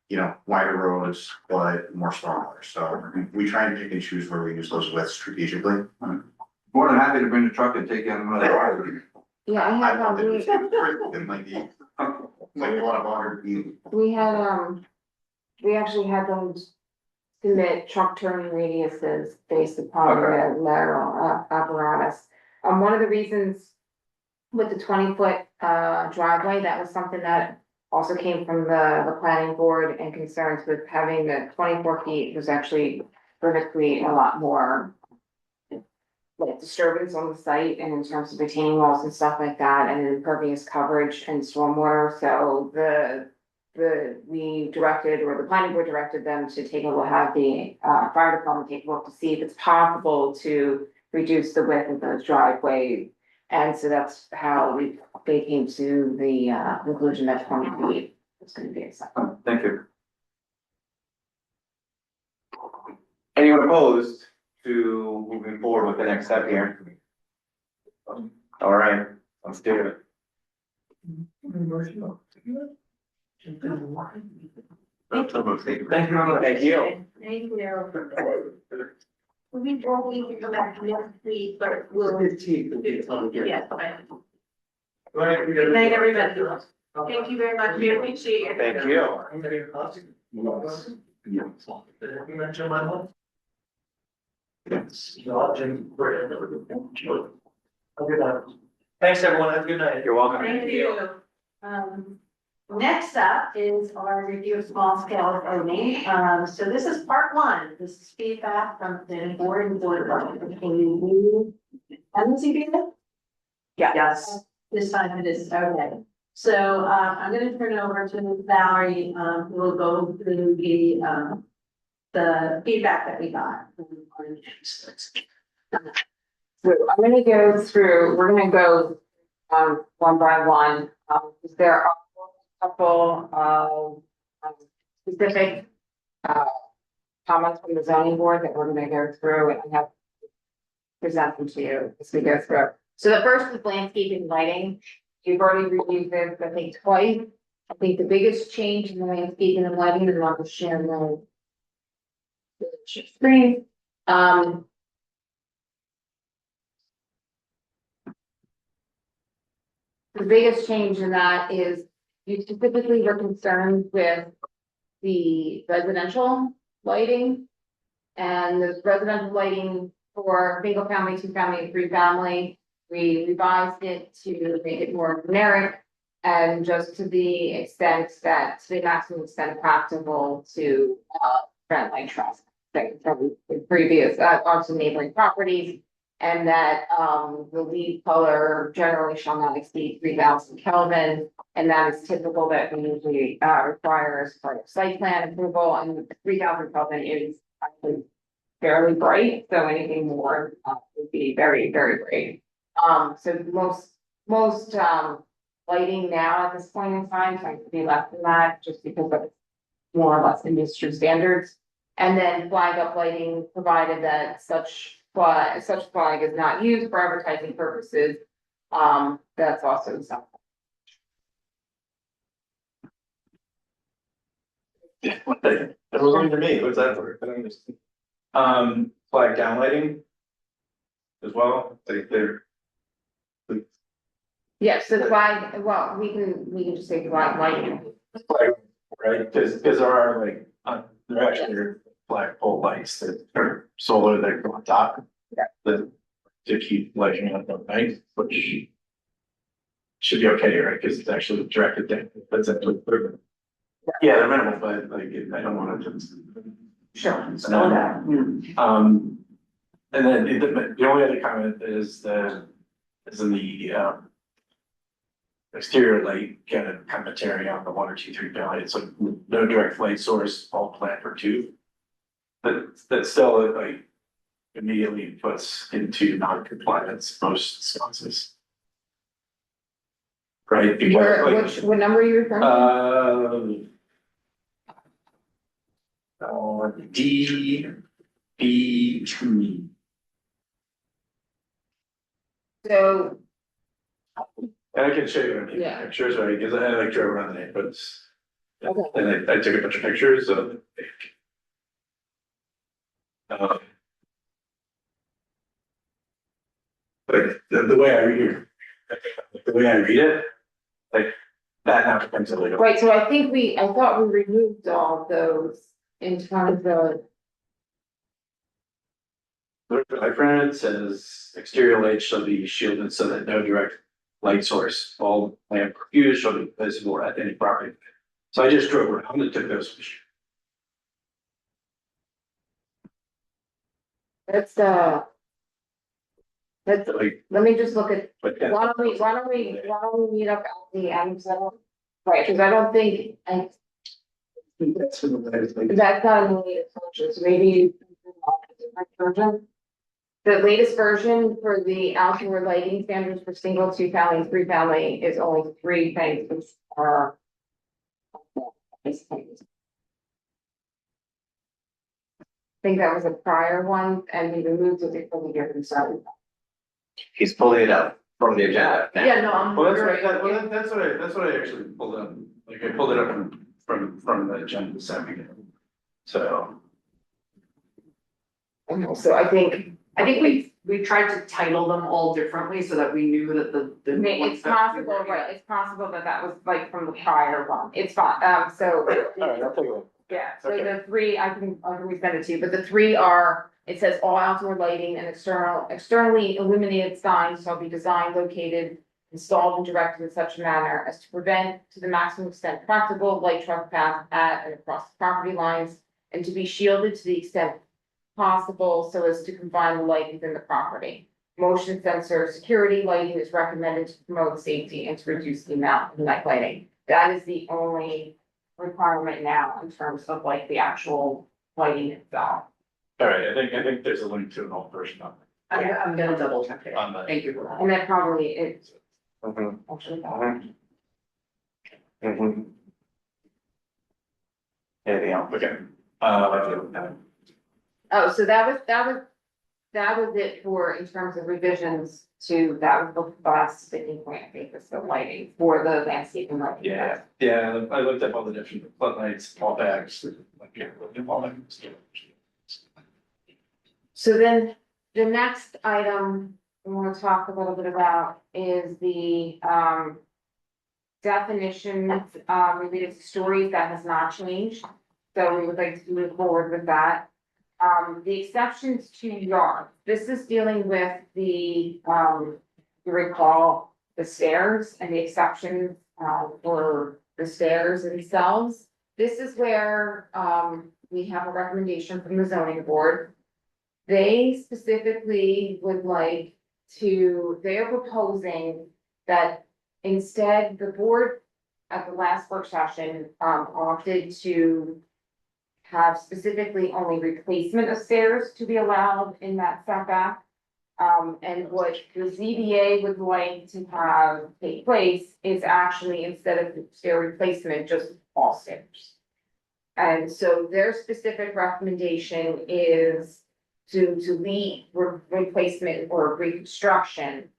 you know, wider roads, but more stormwater. So we try and pick and choose where we use those widths strategically. More than happy to bring the truck and take you on another drive. Yeah, I have, thought that was pretty than like the like a lot of water. We had, we actually had them submit truck turning radiuses based upon the lateral apparatus. One of the reasons with the 20-foot driveway, that was something that also came from the planning board, and concerns with having the 24 feet was actually going to create a lot more like disturbance on the site, and in terms of retaining walls and stuff like that, and impervious coverage and stormwater. So we directed, or the planning board directed them to take a look, have the fire department take a look to see if it's possible to reduce the width of those driveways. And so that's how they came to the conclusion that 20 feet was going to be acceptable. Thank you. Anyone opposed to moving forward with the next step here? All right, let's do it. Thank you. Thank you. Thank you. We won't need to come back next week, but we'll. 15th will be the public hearing. Yes, fine. Right, Good night, everybody. Thank you very much. We appreciate your. Thank you. I'm gonna get a coffee. Did you mention my one? Yes. No, Jim. Okay, thanks, everyone. Have a good night. You're welcome. Thank you. Next up is our review of small scale zoning. So this is part one. This is feedback from the board and board of MCB. Yes. This time it is, okay. So, I'm gonna turn it over to Valerie, who will go through the feedback that we got. So I'm gonna go through, we're gonna go one by one. There are a couple of specific comments from the zoning board that we're gonna go through and have present them to you as we go through. So the first is landscaping and lighting. You've already reviewed this, I think, twice. I think the biggest change in the landscaping and lighting is on the share the screen. The biggest change in that is you specifically were concerned with the residential lighting. And the residential lighting for single family, 2 family, and 3 family, we revised it to make it more generic. And just to the extent that, to the maximum extent practical to prevent light traffic from the previous, onto neighboring properties. And that the lead color generally shall not exceed 3000 Kelvin. And that is typical that we usually require as part of site plan approval. And 3000 Kelvin is actually fairly bright, so anything more would be very, very bright. So most lighting now at this point in time tends to be less than that, just because of more or less industry standards. And then flag up lighting, provided that such flag is not used for advertising purposes. That's also something. That was only for me, what's that for? I don't understand. Flag down lighting as well, like they're. Yes, the flag, well, we can just say flag lighting. Flag, right, because there are like, there actually are flagpole lights that are solar that go on top. Yeah. That to keep lighting up at night, which should be okay, right, because it's actually directed down, that's actually. Yeah, they're minimal, but like, I don't want to just. Sure. So, and then the only other comment is in the exterior light kind of commentary on the 1 or 2, 3 family. It's like no direct light source, all plant or tube. But that still like immediately puts into non-compliance most responses. Right? Because What number are you referring to? D, B, 2. So, And I can show you Yeah. pictures, right, because I like drove around the neighborhoods. Okay. And I took a bunch of pictures of. But the way I read it, like that now becomes illegal. Right, so I thought we removed all of those in terms of, My friend says exterior lights shall be shielded so that no direct light source, all lamp or fuse shall be visible at any property. So I just drove around and took those. let's, Like, let me just look at, but why don't we meet up at the end zone? Right, because I don't think, that's for the latest, like, that's not in the latest version, so maybe. Different version. The latest version for the outdoor lighting standards for single, two family, and three family is only three things, which are. I think that was a prior one, and we removed it from the different side. He's pulling it up from the agenda now. Yeah, no, I'm. Well, you're right. that's what I actually pulled up, like I pulled it up from the agenda second. So. So I think we tried to title them all differently so that we knew that the. I mean, ones it's that we possible, were- right, it's possible that that was like from the prior one, it's fine, so. All right, I'll take a look. Yeah, so Okay. the three, I can resend it to you, but the three are, it says all outdoor lighting and externally illuminated signs shall be designed, located, installed and directed in such a manner as to prevent to the maximum extent practical light trespass at and across the property lines, and to be shielded to the extent possible so as to confine the light within the property. Motion sensor security lighting is recommended to promote safety and to reduce the amount of night lighting. That is the only requirement now in terms of like the actual lighting itself. All right, I think there's a link to an old version of I'm gonna double check it. it on the. Thank you for that. And that probably is Mhm, actually. mhm. Anything else? Okay. Oh, so that was it for, in terms of revisions to, that was the last sticking point, I think, was the lighting for the landscaping lighting. Yeah, I looked up all the different floodlights, all bags, like, yeah, all that stuff. So then the next item we want to talk a little bit about is the definitions related to stories that has not changed. So we would like to move forward with that. The exceptions to yard, this is dealing with the you recall the stairs and the exceptions for the stairs themselves. This is where we have a recommendation from the zoning board. They specifically would like to, they are proposing that instead the board at the last work session opted to have specifically only replacement of stairs to be allowed in that setback. And what the ZBA would like to have take place is actually, instead of stair replacement, just all stairs. And so their specific recommendation is to lead replacement or reconstruction.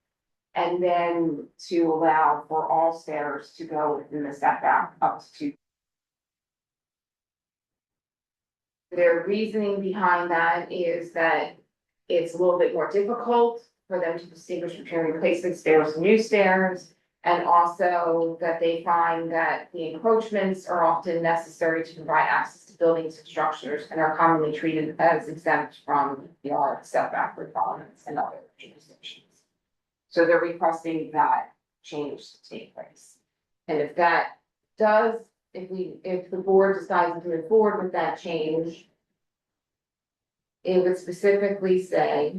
And then to allow for all stairs to go within the setback up to. Their reasoning behind that is that it's a little bit more difficult for them to distinguish between replacement stairs and new stairs. And also that they find that the encroachments are often necessary to provide access to buildings and structures and are commonly treated as exempt from yard setback requirements and other jurisdictions. So they're requesting that change to take place. And if that does, if the board decides to move forward with that change, it would specifically say.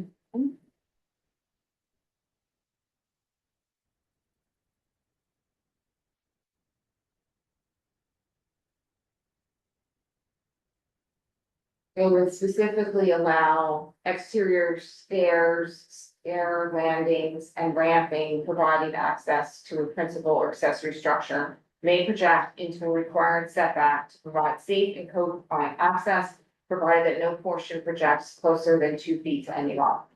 It would specifically allow exterior stairs, stair landings, and ramping, providing access to a principal or accessory structure may project into a required setback to provide safe and code-compliant access, provided that no portion projects closer than 2 feet to any lot.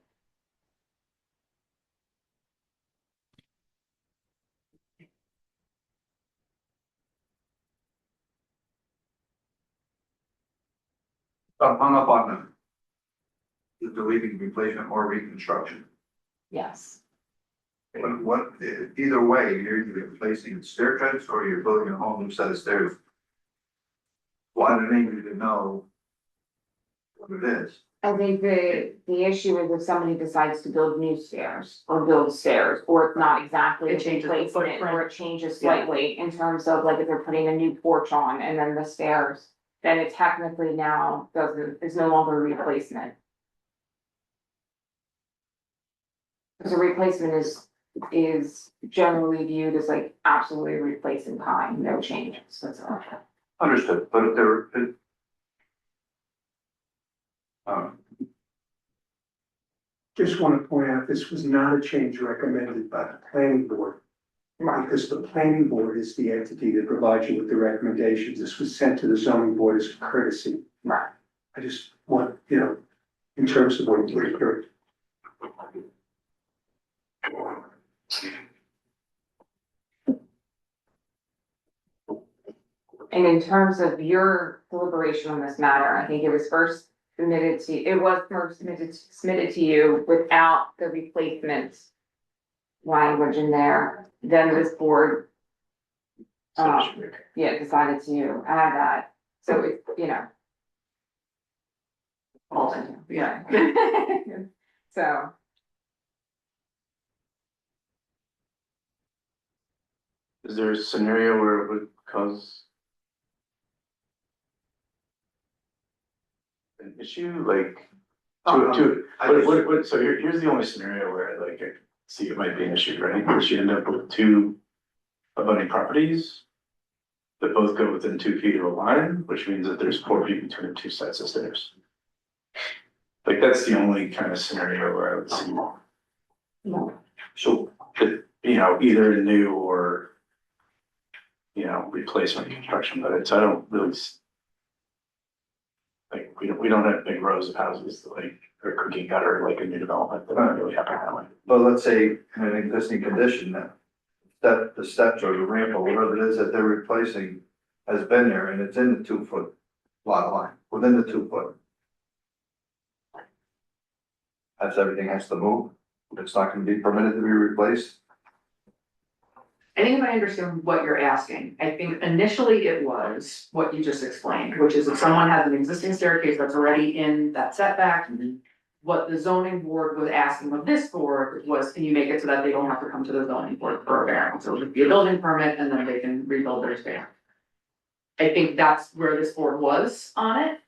I'm hung up on the deleting replacement or reconstruction. Yes. What, either way, you're either replacing staircase or you're building a whole new set of stairs. Why do they need to know what it is? I think the issue is if somebody decides to build new stairs or build stairs, or it's not exactly. It changes the replacement, footprint. or it changes slightly in terms of like if they're putting a new porch on and then the stairs. Then it technically now is no longer a replacement. Because a replacement is generally viewed as like absolutely replacing kind, no changes, that's all. Understood, but if they're, Just want to point out, this was not a change recommended by the planning board. Because the planning board is the entity that provides you with the recommendations. This was sent to the zoning board as courtesy. Right. I just want, in terms of what you heard. And in terms of your deliberation on this matter, I think it was first submitted to you without the replacement language in there, then this board decided to add that, so it, Yeah. So. Is there a scenario where it would cause an issue, like? So here's the only scenario where like I see it might be an issue, right? Where you end up with two abutting properties that both go within 2 feet of a line, which means that there's 4 feet between two sets of stairs. Like, that's the only kind of scenario where I would see. So, either a new or, replacement construction, but I don't really. Like, we don't have big rows of houses that like are cookie cutter, like a new development, that don't really happen that way. but let's say in an existing condition that the steps or the ramp or whatever it is that they're replacing has been there and it's in the 2 foot lot line, within the 2 foot. Everything has to move, it's not gonna be permitted to be replaced. I think if I understand what you're asking, I think initially it was what you just explained, which is if someone has an existing staircase that's already in that setback. What the zoning board was asking of this board was, can you make it so that they don't have to come to the zoning board for a variance? So it would be a building permit and then they can rebuild their space. I think that's where this board was on it.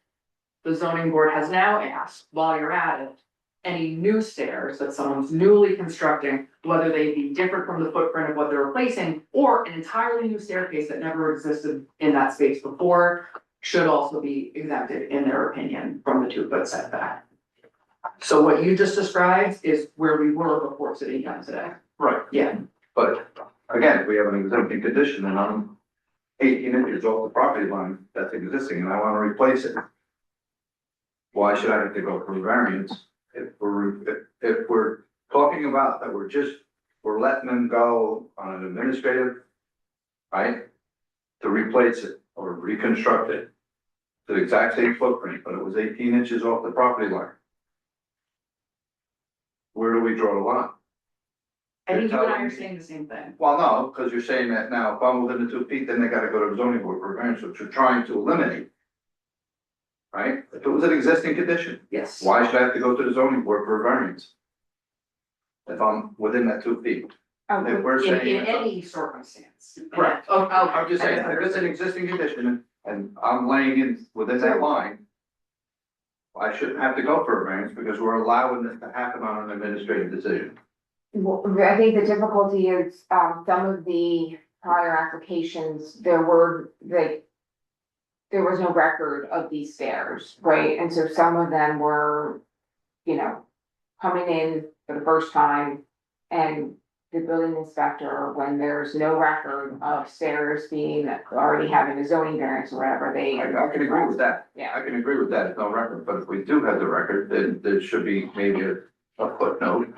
The zoning board has now asked, while you're at it, any new stairs that someone's newly constructing, whether they be different from the footprint of what they're replacing, or an entirely new staircase that never existed in that space before, should also be exempted, in their opinion, from the 2 foot setback. So what you just described is where we were before sitting down today. Right. Yeah. But again, we have an exempting condition and I'm 18 inches off the property line that's existing and I wanna replace it. Why should I have to go for variance if we're talking about that we're letting them go on an administrative, right? To replace it or reconstruct it to the exact same footprint, but it was 18 inches off the property line. Where do we draw the line? I think you and I are saying the same thing. Well, no, because you're saying that now, if I'm within the 2 feet, then they gotta go to the zoning board for a variance, which you're trying to eliminate. Right? If it was an existing condition, Yes. why should I have to go to the zoning board for a variance? If I'm within that 2 feet, if we're In saying. any circumstance. Correct. Oh, I'm just saying, if it's an existing condition and I'm laying in within that line. I shouldn't have to go for a variance because we're allowing this to happen on an administrative decision. Well, I think the difficulty is, some of the prior applications, there was no record of these stairs, right? And so some of them were, coming in for the first time. And the building inspector, when there's no record of stairs being, already having a zoning variance or whatever, they. I can agree with that. Yeah. I can agree with that, no record, but if we do have the record, then there should be maybe a footnote.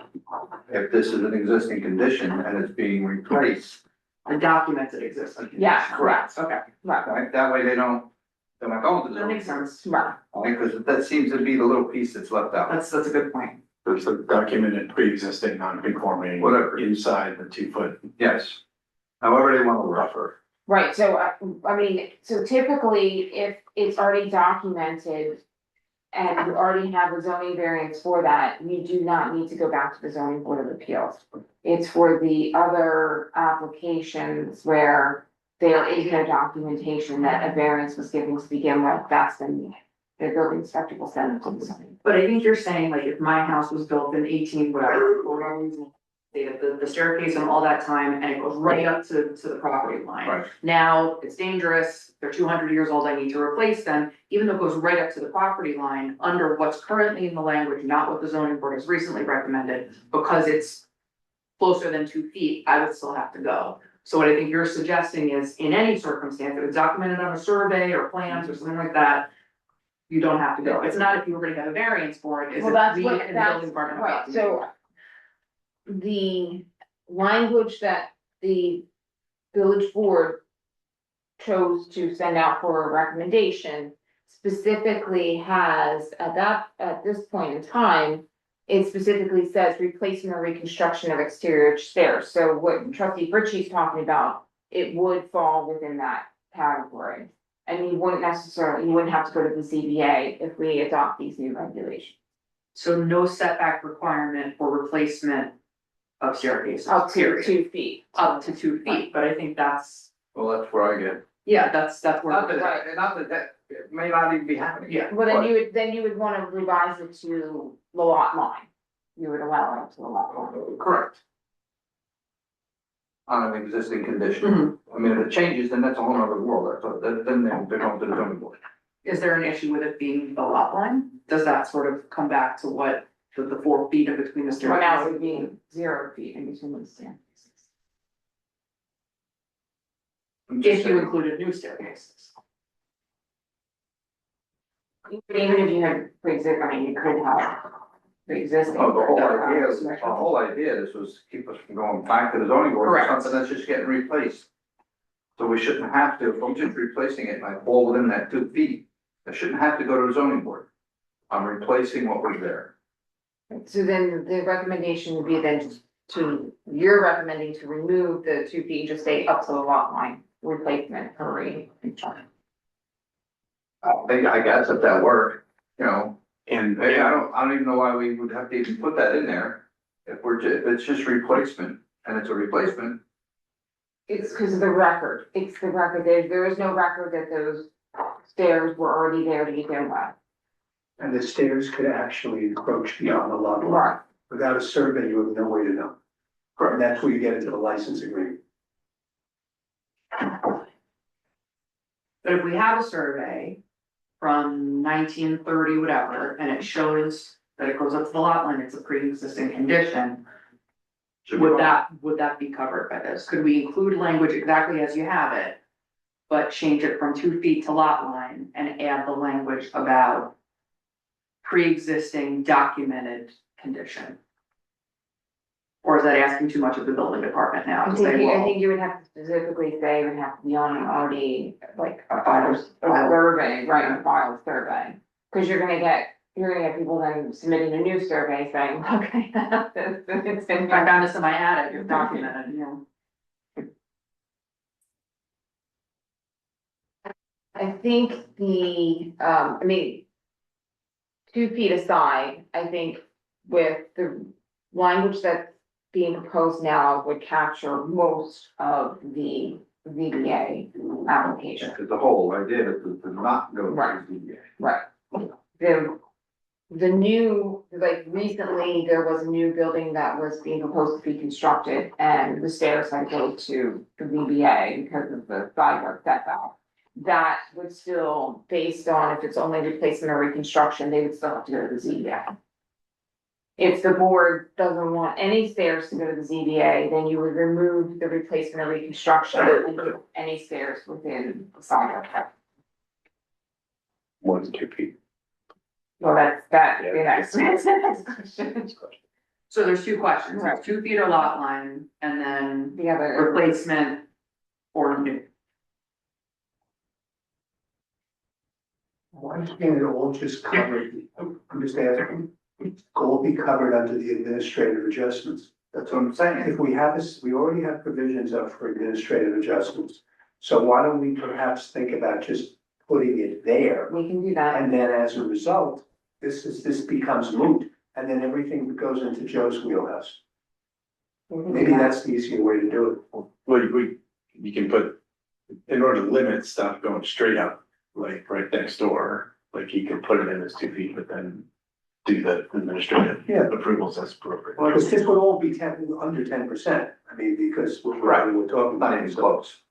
If this is an existing condition and it's being replaced, A documented existing. Yeah, correct. Okay. right, that way they're not going to the That makes zoning. sense. Right. Because that seems to be the little piece that's left out. That's a good point. There's a documented pre-existing non-conforming. Whatever. Inside the 2 foot. Yes. However they want to refer. Right, so I mean, so typically, if it's already documented. And you already have a zoning variance for that, you do not need to go back to the zoning board of appeals. It's for the other applications where there is no documentation that a variance was given to begin with, that's when the building inspector will send it to the zoning. But I think you're saying like if my house was built in 18 whatever, for whatever reason, the staircase and all that time, and it goes right up to the property line. Right. Now, it's dangerous, they're 200 years old, I need to replace them, even though it goes right up to the property line, under what's currently in the language, not what the zoning board has recently recommended, because it's closer than 2 feet, I would still have to go. So what I think you're suggesting is, in any circumstance, if it's documented on a survey or plans or something like that, you don't have to go. It's not if you were gonna get a variance for it, is Well, if that's we what, in the building that's, department. right, so. The language that the village board chose to send out for a recommendation specifically has, at this point in time, it specifically says replacement or reconstruction of exterior stairs. So what trustee Ritchie's talking about, it would fall within that category. And you wouldn't have to go to the ZBA if we adopt these new regulations. So no setback requirement for replacement of staircases. Up to period. 2 feet. Up to 2 feet, but I think that's, Well, that's where I get. yeah, that's where. Not that it may not even be happening. Yeah. Well, then you would wanna revise it to the lot line. You would allow it up to the lot line. Correct. On an existing condition. I mean, if it changes, then that's a whole nother world, then they're going to the zoning board. Is there an issue with it being the lot line? Does that sort of come back to what, the 4 feet in between the staircases? Well, now it would be 0 feet in between the staircases. I'm just If you saying. included new staircases. Even if you had pre-existing, I mean, you could have pre-existing. Oh, the whole idea, this was to keep us from going back to the zoning board for Correct. something that's just getting replaced. So we shouldn't have to, if I'm just replacing it and I fall within that 2 feet, I shouldn't have to go to the zoning board. I'm replacing what was there. So then the recommendation would be then you're recommending to remove the 2 feet, just stay up to the lot line, replacement for reconstruction. I guess if that worked, you know, And. maybe I don't even know why we would have to even put that in there. If if it's just replacement and it's a replacement, It's because of the record, it's the record, there is no record that those stairs were already there to begin with. And the stairs could actually encroach beyond the lot line. Right. Without a survey, you have no way to know. And that's where you get into the license agreement. But if we have a survey from 1930, whatever, and it shows that it goes up to the lot line, it's a pre-existing condition. Would that be covered by this? Could we include language exactly as you have it? But change it from 2 feet to lot line and add the language about pre-existing documented condition? Or is that asking too much of the building department now to say, I well, think you would have to specifically say, it would have to be on an already, like, a survey, right, a filed survey. Cause you're gonna get people then submitting a new survey saying, okay, it's been. I found this in my attic, it's documented, you know? I think I mean, 2 feet aside, I think with the language that's being proposed now would capture most of the ZBA application. because the whole idea is to not go to the Right. ZBA. Right. The new, like recently, there was a new building that was being proposed to be constructed and the stairs had to go to the ZBA because of the side yard setback. That would still, based on if it's only replacement or reconstruction, they would still have to go to the ZBA. If the board doesn't want any stairs to go to the ZBA, then you would remove the replacement or reconstruction and put any stairs within the side yard setback. More than 2 feet. Well, that's the next question. So there's two questions, Right. 2 feet or lot line, and then The other, replacement or new. Why can't it all just cover, I'm just asking, will be covered under the administrative adjustments. That's what I'm saying. If we have this, we already have provisions up for administrative adjustments. So why don't we perhaps think about just putting it there? We can do that. And then as a result, this becomes moot, and then everything goes into Joe's wheelhouse. We can do Maybe that. that's the easier way to do it. Well, you can put, in order to limit stuff going straight up, like right next door, like you could put it in as 2 feet, but then do the administrative Yeah. approvals as appropriate. Well, because this would all be under 10%, I mean, because we're talking Not about. even close.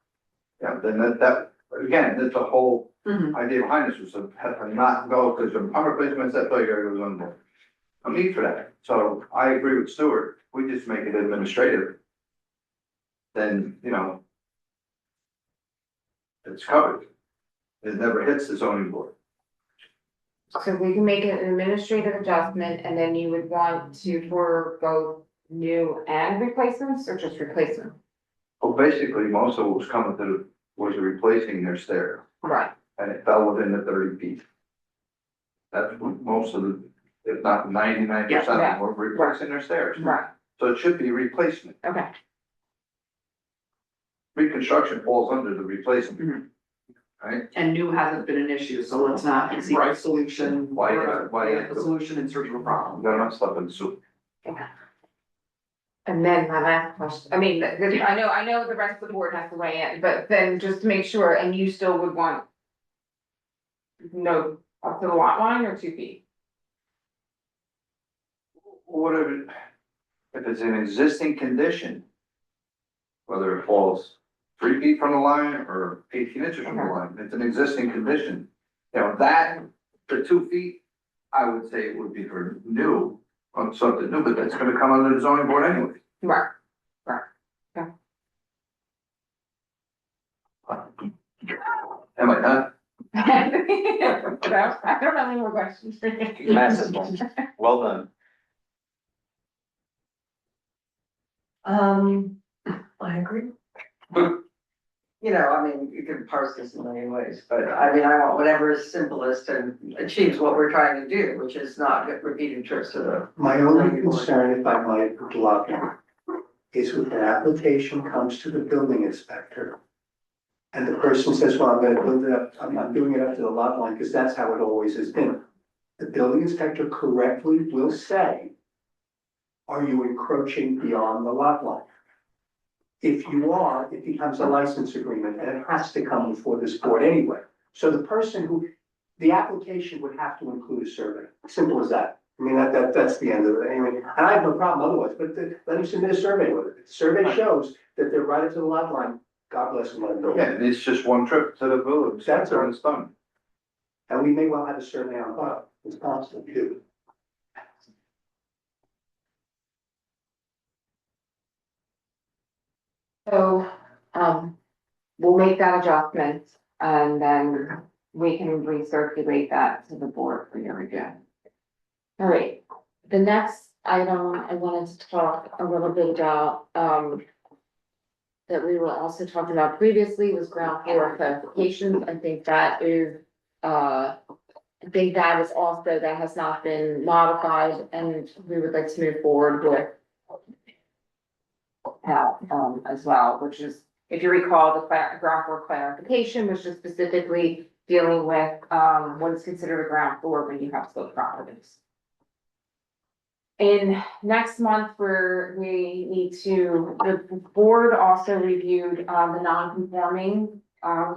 Yeah, then that, again, that's the whole Mhm. idea behind this was to have to not go, because the pump replacements, that area goes on there. No need for that, so I agree with Stuart, we just make it administrative. Then, you know. It's covered. It never hits the zoning board. So we can make it an administrative adjustment, and then you would want to for both new and replacements, or just replacement? Well, basically, most of what was coming to, was replacing their stair, Right. and it fell within the 30 feet. That's what most of the, if not 99% of them were replacing their stairs. Right, So it should be replacement. okay. Reconstruction falls under the replacement. Mhm. Right? And new hasn't been an issue, so let's not seek a solution, Why- or why- a solution in search of a problem. Got enough stuff in the soup. And then my last question, I mean, I know the rest of the board has to weigh in, but then just to make sure, and you still would want no, up to the lot line or 2 feet? Whatever, if it's an existing condition, whether it falls 3 feet from the line or 18 inches from the line, it's an existing condition. You know, that, the 2 feet, I would say it would be for new, on something new, but that's gonna come under the zoning board anyway. Right. Am I not? I don't have any more questions for you. Massive. Well done. I agree. You know, I mean, you can parse this in a million ways, but I mean, I want whatever is simplest and achieves what we're trying to do, which is not get repeating trips to the. My only concern, if I might, block it, is when an application comes to the building inspector. And the person says, well, I'm gonna build it up, I'm not doing it up to the lot line, because that's how it always has been. The building inspector correctly will say, are you encroaching beyond the lot line? If you are, it becomes a license agreement, and it has to come before this board anyway. So the person who, the application would have to include a survey, simple as that. I mean, that's the end of it, anyway, and I have no problem otherwise, but let them submit a survey with it. If the survey shows that they're right up to the lot line, God bless them, let them build Yeah, it. it's just one trip to the village, That's all. and it's done. And we may well have a survey on file, it's possible too. So, we'll make that adjustment and then we can recirculate that to the board for your review. All right, the next item I wanted to talk a little bit about, that we were also talking about previously was ground floor clarifications. I think that is, also, that has not been modified and we would like to move forward with that, as well, which is, if you recall, the ground floor clarification was just specifically dealing with, what is considered a ground floor when you have sloped properties. In next month, we need to, the board also reviewed, the non-conforming,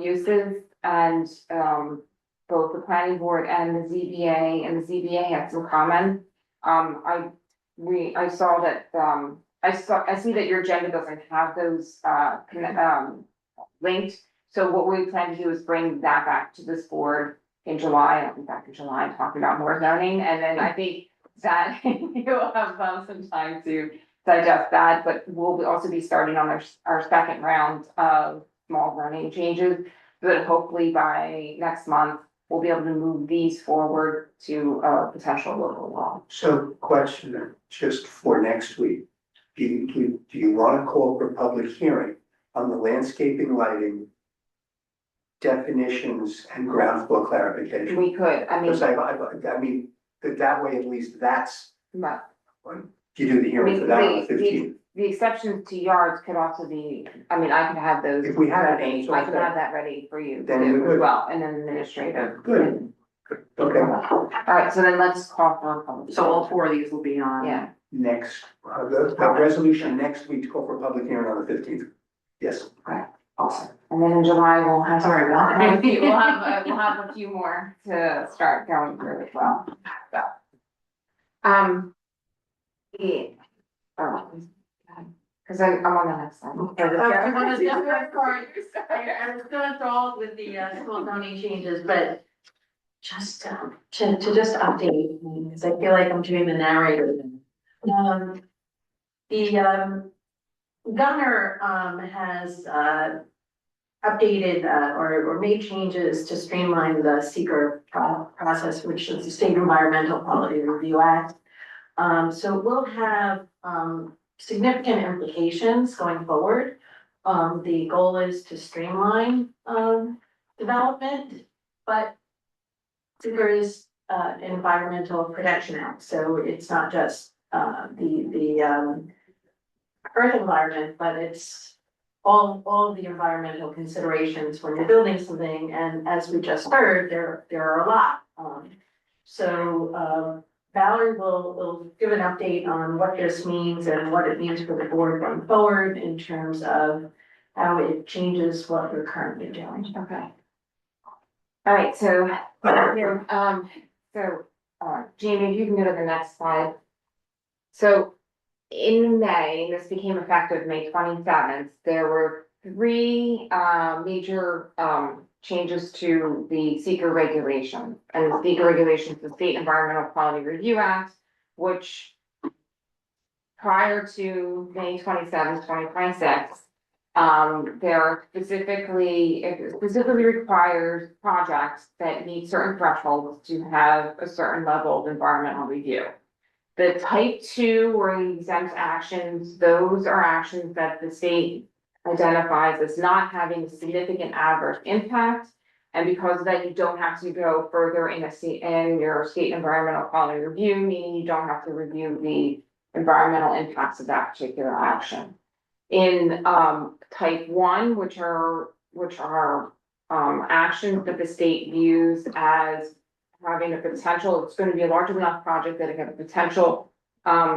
uses and, both the planning board and the ZBA had some comments. I saw that, I see that your agenda doesn't have those, linked. So what we plan to do is bring that back to this board in July, I'll be back in July talking about more zoning, and then I think that you'll have some time to digest that, but we'll also be starting on our second round of small zoning changes. So that hopefully by next month, we'll be able to move these forward to a potential local law. So question, just for next week, do you want to call for a public hearing on the landscaping, lighting, definitions and ground floor clarification? We could, I mean, Because I mean, that way at least that's But You do the hearing for that on the fifteenth. the exceptions to yards could also be, I mean, I could have those. If we have it, ready. it's I all could set. have that ready for you Then we too as would. well, and then administrative. Good. Okay, All right, so then let's call for a public. So all four of these will be on. Yeah, next, the resolution next week to call for a public hearing on the fifteenth. Yes. awesome. And then in July, we'll have. Sorry, we'll Bill. we'll have a few more to start going through as well. So. Yeah. Oh, cause I'm on the next one. I was gonna throw with the school zoning changes, but just to just update, because I feel like I'm doing the narrator. The governor has updated or made changes to streamline the seeker process, which is the State Environmental Quality Review Act. So it will have significant implications going forward. The goal is to streamline development, but there is an Environmental Protection Act, so it's not just the earth environment, but it's all of the environmental considerations when you're building something, and as we just heard, there are a lot. Valerie will give an update on what this means and what it means for the board going forward in terms of how it changes what we're currently doing. Okay. All right, so, Jamie, if you can go to the next slide. So in May, this became effective May 27th, there were three major changes to the seeker regulation. And the seeker regulations, the State Environmental Quality Review Act, which prior to May 27th, 2026, there specifically requires projects that meet certain thresholds to have a certain level of environmental review. The type 2 or exempt actions, those are actions that the state identifies as not having a significant adverse impact. And because of that, you don't have to go further in your state environmental quality review, meaning you don't have to review the environmental impacts of that particular action. In type 1, which are actions that the state views as having a potential, it's going to be a large enough project that it has a potential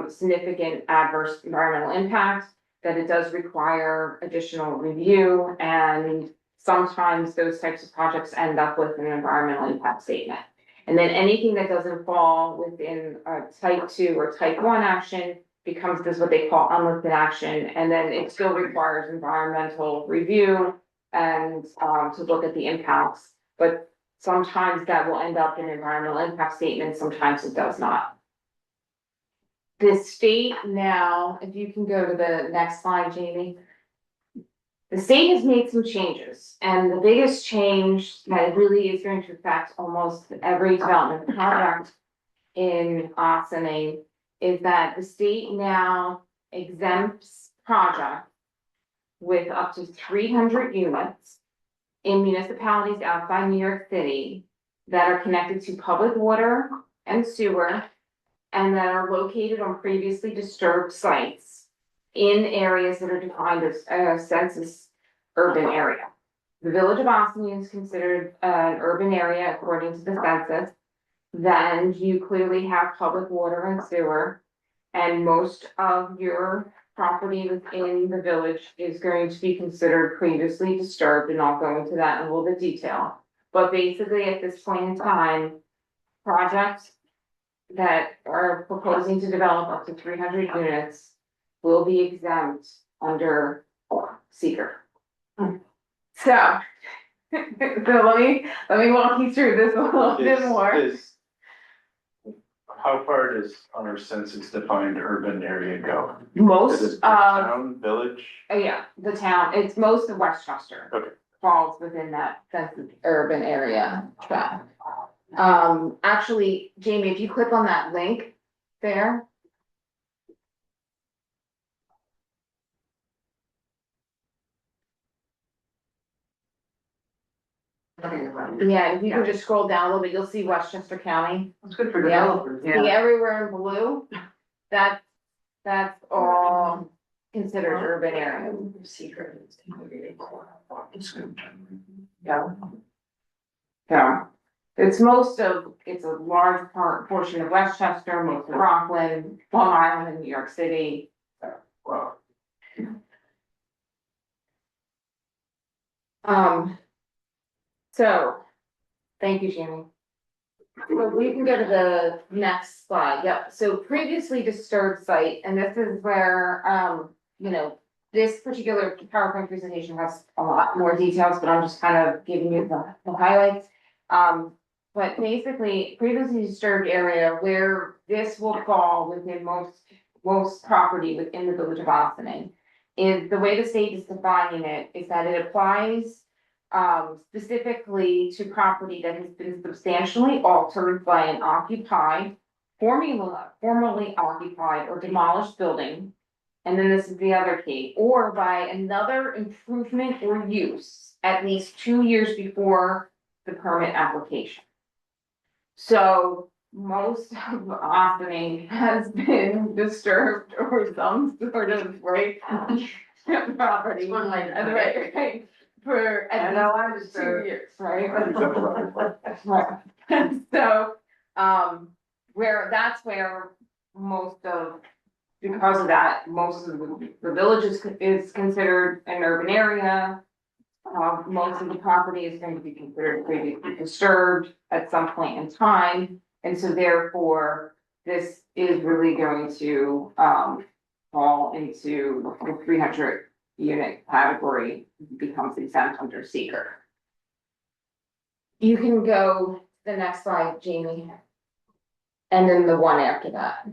significant adverse environmental impact, that it does require additional review, and sometimes those types of projects end up with an environmental impact statement. And then anything that doesn't fall within a type 2 or type 1 action becomes this what they call unlisted action, and then it still requires environmental review and to look at the impacts. But sometimes that will end up in an environmental impact statement, sometimes it does not. The state now, if you can go to the next slide, Jamie. The state has made some changes, and the biggest change that really is going to affect almost every development project in Ossining is that the state now exempts projects with up to 300 units in municipalities outside New York City that are connected to public water and sewer and that are located on previously disturbed sites in areas that are defined as a census urban area. The village of Ossining is considered an urban area according to the census. Then you clearly have public water and sewer, and most of your property within the village is going to be considered previously disturbed, and I'll go into that in a little bit detail. But basically, at this point in time, projects that are proposing to develop up to 300 units will be exempt under seeker. So, let me walk you through this a little bit more. How far does our census defined urban area go? Most Is of, it town, village? yeah, the town, it's most of Westchester. Okay. Falls within that census urban area tract. Actually, Jamie, if you click on that link there. Yeah, if you can just scroll down a little bit, you'll see Westchester County. It's good for Yeah. developers, See everywhere in blue, that's all considered urban area. Yeah. Yeah, it's it's a large portion of Westchester, most of Rockland, Long Island, and New York City. So, thank you, Jamie. So we can go to the next slide. Yep, so previously disturbed site, and this is where, you know, this particular PowerPoint presentation has a lot more details, but I'm just kind of giving you the highlights. But basically, previously disturbed area where this will fall within most property within the village of Ossining. Is the way the state is defining it is that it applies specifically to property that has been substantially altered by an occupied, formerly occupied or demolished building. And then this is the other key, or by another improvement or use at least 2 years before the permit application. So most of Ossining has been disturbed or some sort of right property. Right. For at least 2 years, right? Right. So, where most of, because of that, most of the village is considered an urban area. Most of the property is going to be considered previously disturbed at some point in time. And so therefore, this is really going to, fall into the 300 unit category, becomes exempt under seeker. You can go to the next slide, Jamie. And then the one after that.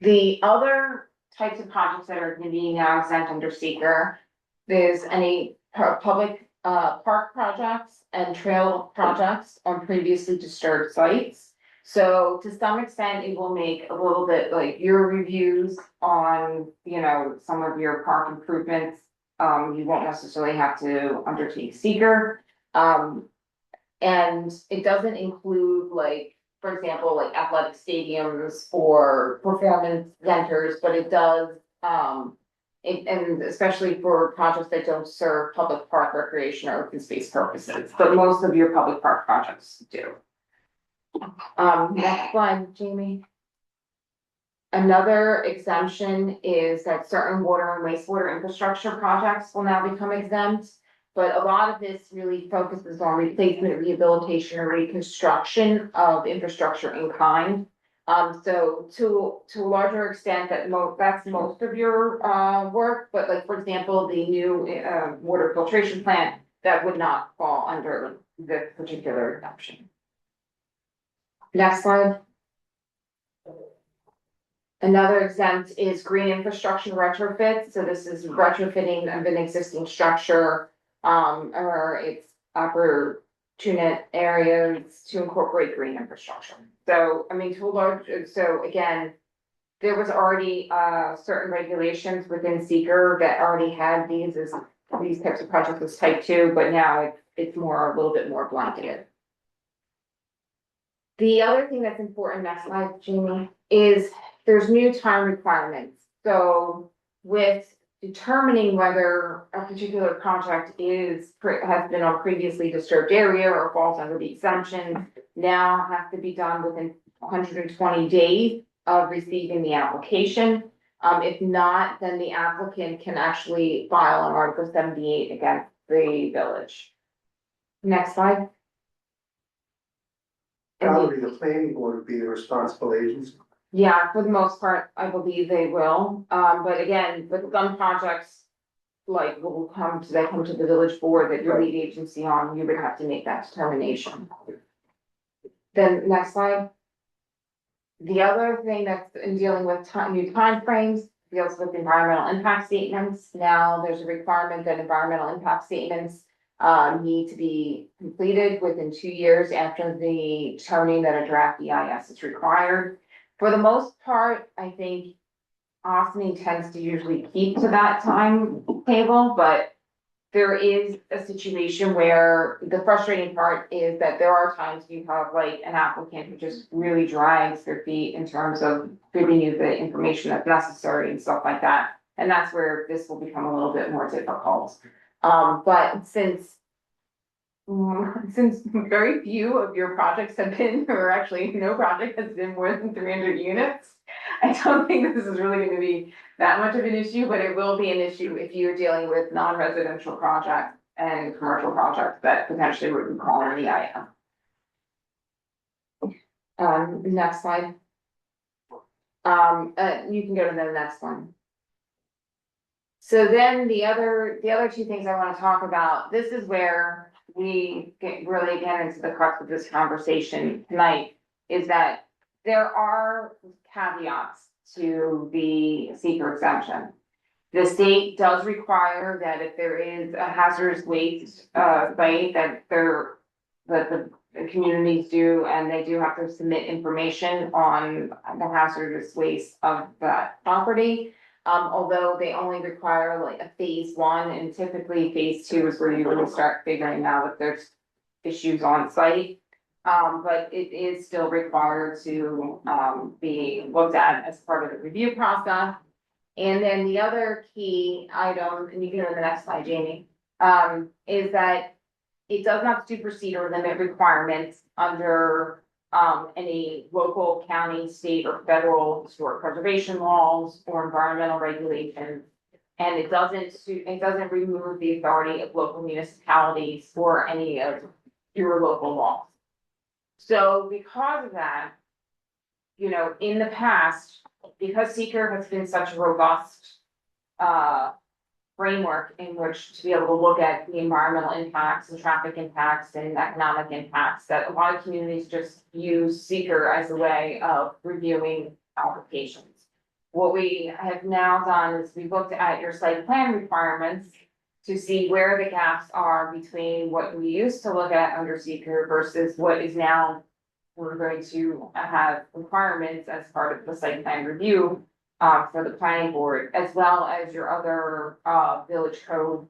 The other types of projects that are going to be now exempt under seeker, there's any public park projects and trail projects on previously disturbed sites. So to some extent, it will make a little bit like your reviews on, you know, some of your park improvements. You won't necessarily have to undertake seeker. And it doesn't include, like, for example, like athletic stadiums or performance centers, but it does, and especially for projects that don't serve public park recreation or open space purposes, but most of your public park projects do. Next slide, Jamie. Another exemption is that certain water and wastewater infrastructure projects will now become exempt. But a lot of this really focuses on replacement, rehabilitation, or reconstruction of infrastructure in kind. So to a larger extent, that's most of your work, but like, for example, the new water filtration plant, that would not fall under this particular exemption. Next slide. Another exempt is green infrastructure retrofit. So this is retrofitting of an existing structure, or its opportunity areas to incorporate green infrastructure. So, I mean, so again, there was already certain regulations within seeker that already had these types of projects as type 2, but now it's a little bit more blanketed. The other thing that's important, next slide, Jamie, is there's new time requirements. So with determining whether a particular project has been on previously disturbed area or falls under the exemption, now has to be done within 120 days of receiving the application. If not, then the applicant can actually file an Article 78 against the village. Next slide. Valerie, the planning board would be the responsible agency. Yeah, for the most part, I believe they will. But again, with some projects, like they come to the village board that your lead agency on, you would have to make that determination. Then next slide. The other thing that's in dealing with new timeframes deals with environmental impact statements. Now there's a requirement that environmental impact statements need to be completed within 2 years after the determining that a draft EIS is required. For the most part, I think Ossining tends to usually keep to that timetable, but there is a situation where the frustrating part is that there are times you have like an applicant who just really drags their feet in terms of giving you the information that's necessary and stuff like that. And that's where this will become a little bit more difficult. But since very few of your projects have been, or actually no project has been more than 300 units, I don't think that this is really gonna be that much of an issue, but it will be an issue if you're dealing with non-residential projects and commercial projects that potentially would require an EIM. Next slide. You can go to the next one. So then the other two things I want to talk about, this is where we really get into the crux of this conversation tonight, is that there are caveats to the seeker exemption. The state does require that if there is a hazardous waste site that the communities do, and they do have to submit information on the hazardous waste of that property. Although they only require like a phase 1, and typically phase 2 is where you really start figuring out if there's issues on site. But it is still required to be looked at as part of the review process. And then the other key item, and you can go to the next slide, Jamie, is that it does not supersede or limit requirements under any local, county, state, or federal historic preservation laws or environmental regulations. And it doesn't remove the authority of local municipalities or any of your local laws. So because of that, you know, in the past, because seeker has been such a robust framework in which to be able to look at the environmental impacts and traffic impacts and economic impacts, that a lot of communities just use seeker as a way of reviewing applications. What we have now done is we looked at your site plan requirements to see where the gaps are between what we used to look at under seeker versus what is now we're going to have requirements as part of the site plan review for the planning board, as well as your other village code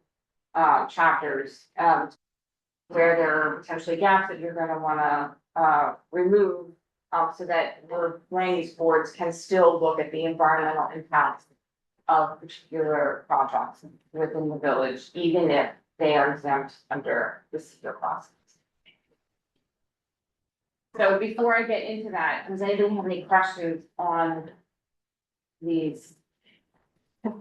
chapters, where there are potentially gaps that you're gonna wanna remove, so that the land use boards can still look at the environmental impacts of particular projects within the village, even if they are exempt under the seeker process. So before I get into that, does anybody have any questions on these? Do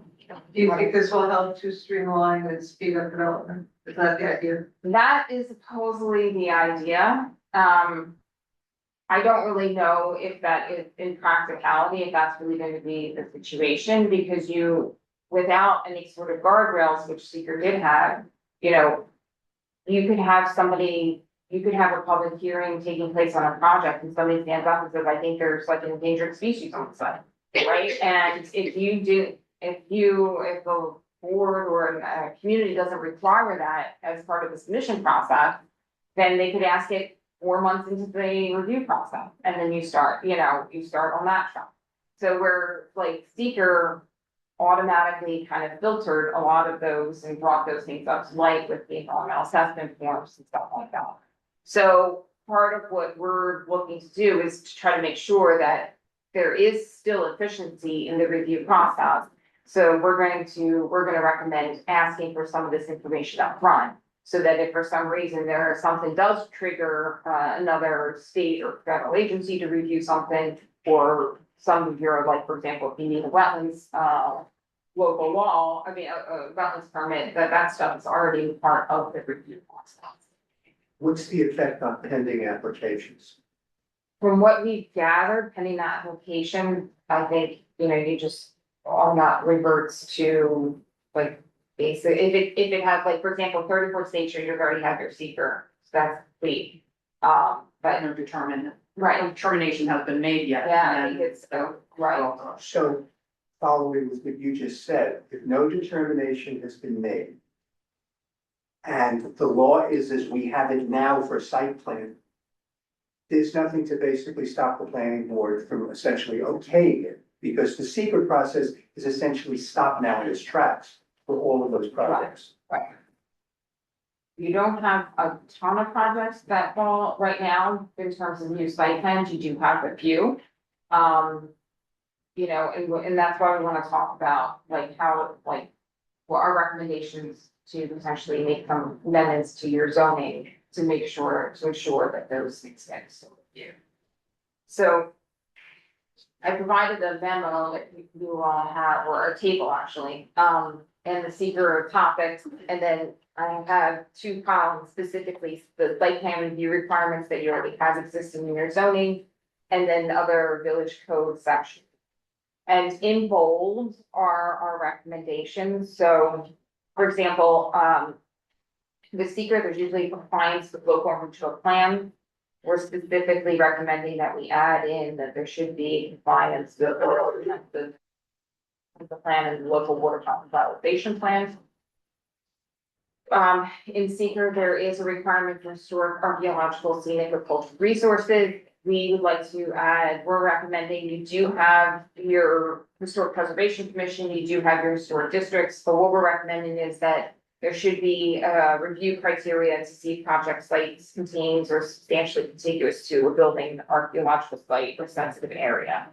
you think this will help to streamline and speed up development? Is that the idea? That is supposedly the idea. I don't really know if that is in practicality, if that's really going to be the situation, because without any sort of guardrails, which seeker did have, you know, you could have a public hearing taking place on a project and somebody stands up and says, I think there's like an endangered species on the site, right? And if the board or a community doesn't require that as part of the submission process, then they could ask it 4 months into the review process, and then you start on that track. So we're like seeker automatically kind of filtered a lot of those and brought those things up to light with the environmental assessment forms and stuff like that. So part of what we're looking to do is to try to make sure that there is still efficiency in the review process. So we're gonna recommend asking for some of this information up front, so that if for some reason something does trigger another state or federal agency to review something, or some of your, like, for example, if you need a wetlands local law, a wetlands permit, that stuff is already part of the review process. What's the effect on pending applications? From what we've gathered, pending application, I think, you just all that reverts to like basic, if it has, like, for example, 34 stations, you already have your seeker, so that's complete. But no determination right, has been made yet. yeah, I think it's, right, So, following with what you just said, if no determination has been made, and the law is as we have it now for site plan, there's nothing to basically stop the planning board from essentially okaying it, because the secret process is essentially stopped now in its tracks for all of those projects. Right. you don't have a ton of projects that fall right now in terms of new site plans, you do have a few. You know, and that's why we wanna talk about like how, like, what our recommendations to potentially make some amendments to your zoning to make sure, to ensure that those things get still review. So I provided a memo that you all have, or a table actually, and the seeker topics, and then I have two columns specifically, the site plan review requirements that you already have existing in your zoning, and then the other village code section. And in bold are our recommendations, so, for example, the seeker, there's usually compliance with local and regional plan. We're specifically recommending that we add in that there should be compliance with the plan and the local water conservation plans. In seeker, there is a requirement for historic, archaeological, scenic, or cultural resources. We would like to add, we're recommending you do have your historic preservation commission, you do have your historic districts, but what we're recommending is that there should be review criteria to see if project sites contains or substantially contiguous to a building, archaeological site, or sensitive area,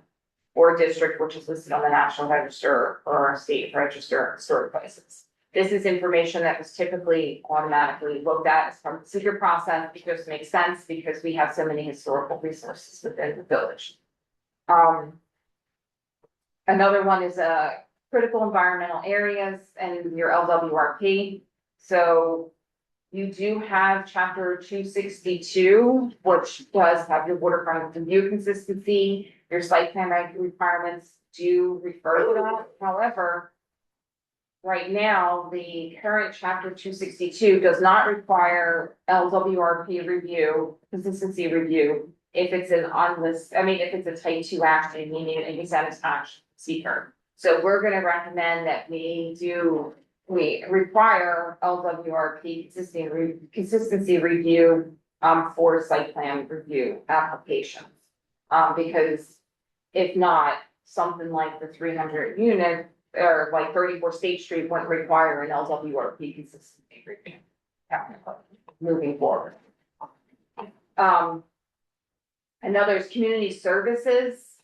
or a district which is listed on the National Register or a state register of historic places. This is information that was typically automatically looked at as part of the seeker process, because it makes sense because we have so many historical resources within the village. Another one is critical environmental areas and your LWRP. So you do have chapter 262, which does have your waterfront review consistency. Your site plan requirements do refer to that. However, right now, the current chapter 262 does not require LWRP review, consistency review, if it's an unlisted, if it's a type 2 action, meaning an exempt action seeker. So we're gonna recommend that we require LWRP consistency review for site plan review applications. Because if not, something like the 300 unit or like 34 State Street wouldn't require an LWRP consistency review. Technically, moving forward. Another is community services.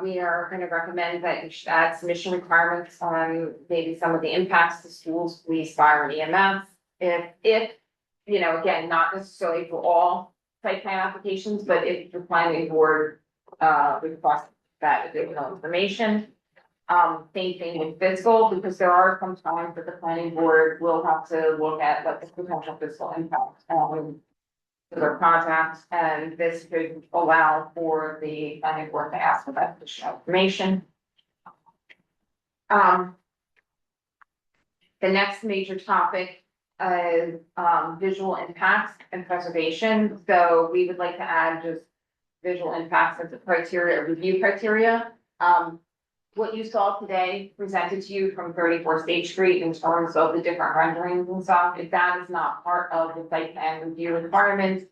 We are going to recommend that you should add submission requirements on maybe some of the impacts to schools, police, fire, and EMS. If, you know, again, not necessarily for all site plan applications, but if the planning board, requests that additional information. Same thing with fiscal, because there are some times that the planning board will have to look at what the potential fiscal impact to their project, and this could allow for the planning board to ask for that additional information. The next major topic is visual impacts and preservation. So we would like to add just visual impacts as a criteria, review criteria. What you saw today presented to you from 34 State Street in terms of the different renderings and stuff, if that is not part of the site plan review requirements,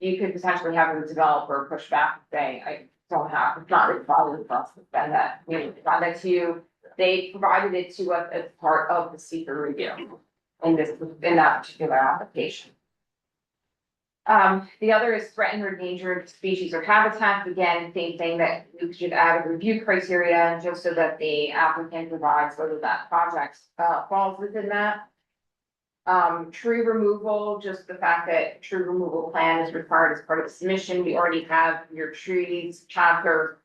you could potentially have a developer push back and say, I don't have, it's not required for us to spend that, provide that to you. They provided it to us as part of the seeker review in that particular application. The other is threatened or endangered species or habitats. Again, same thing, that you should add a review criteria just so that the applicant provides whether that project falls within that. Tree removal, just the fact that tree removal plan is required as part of the submission. We already have your trees chapter.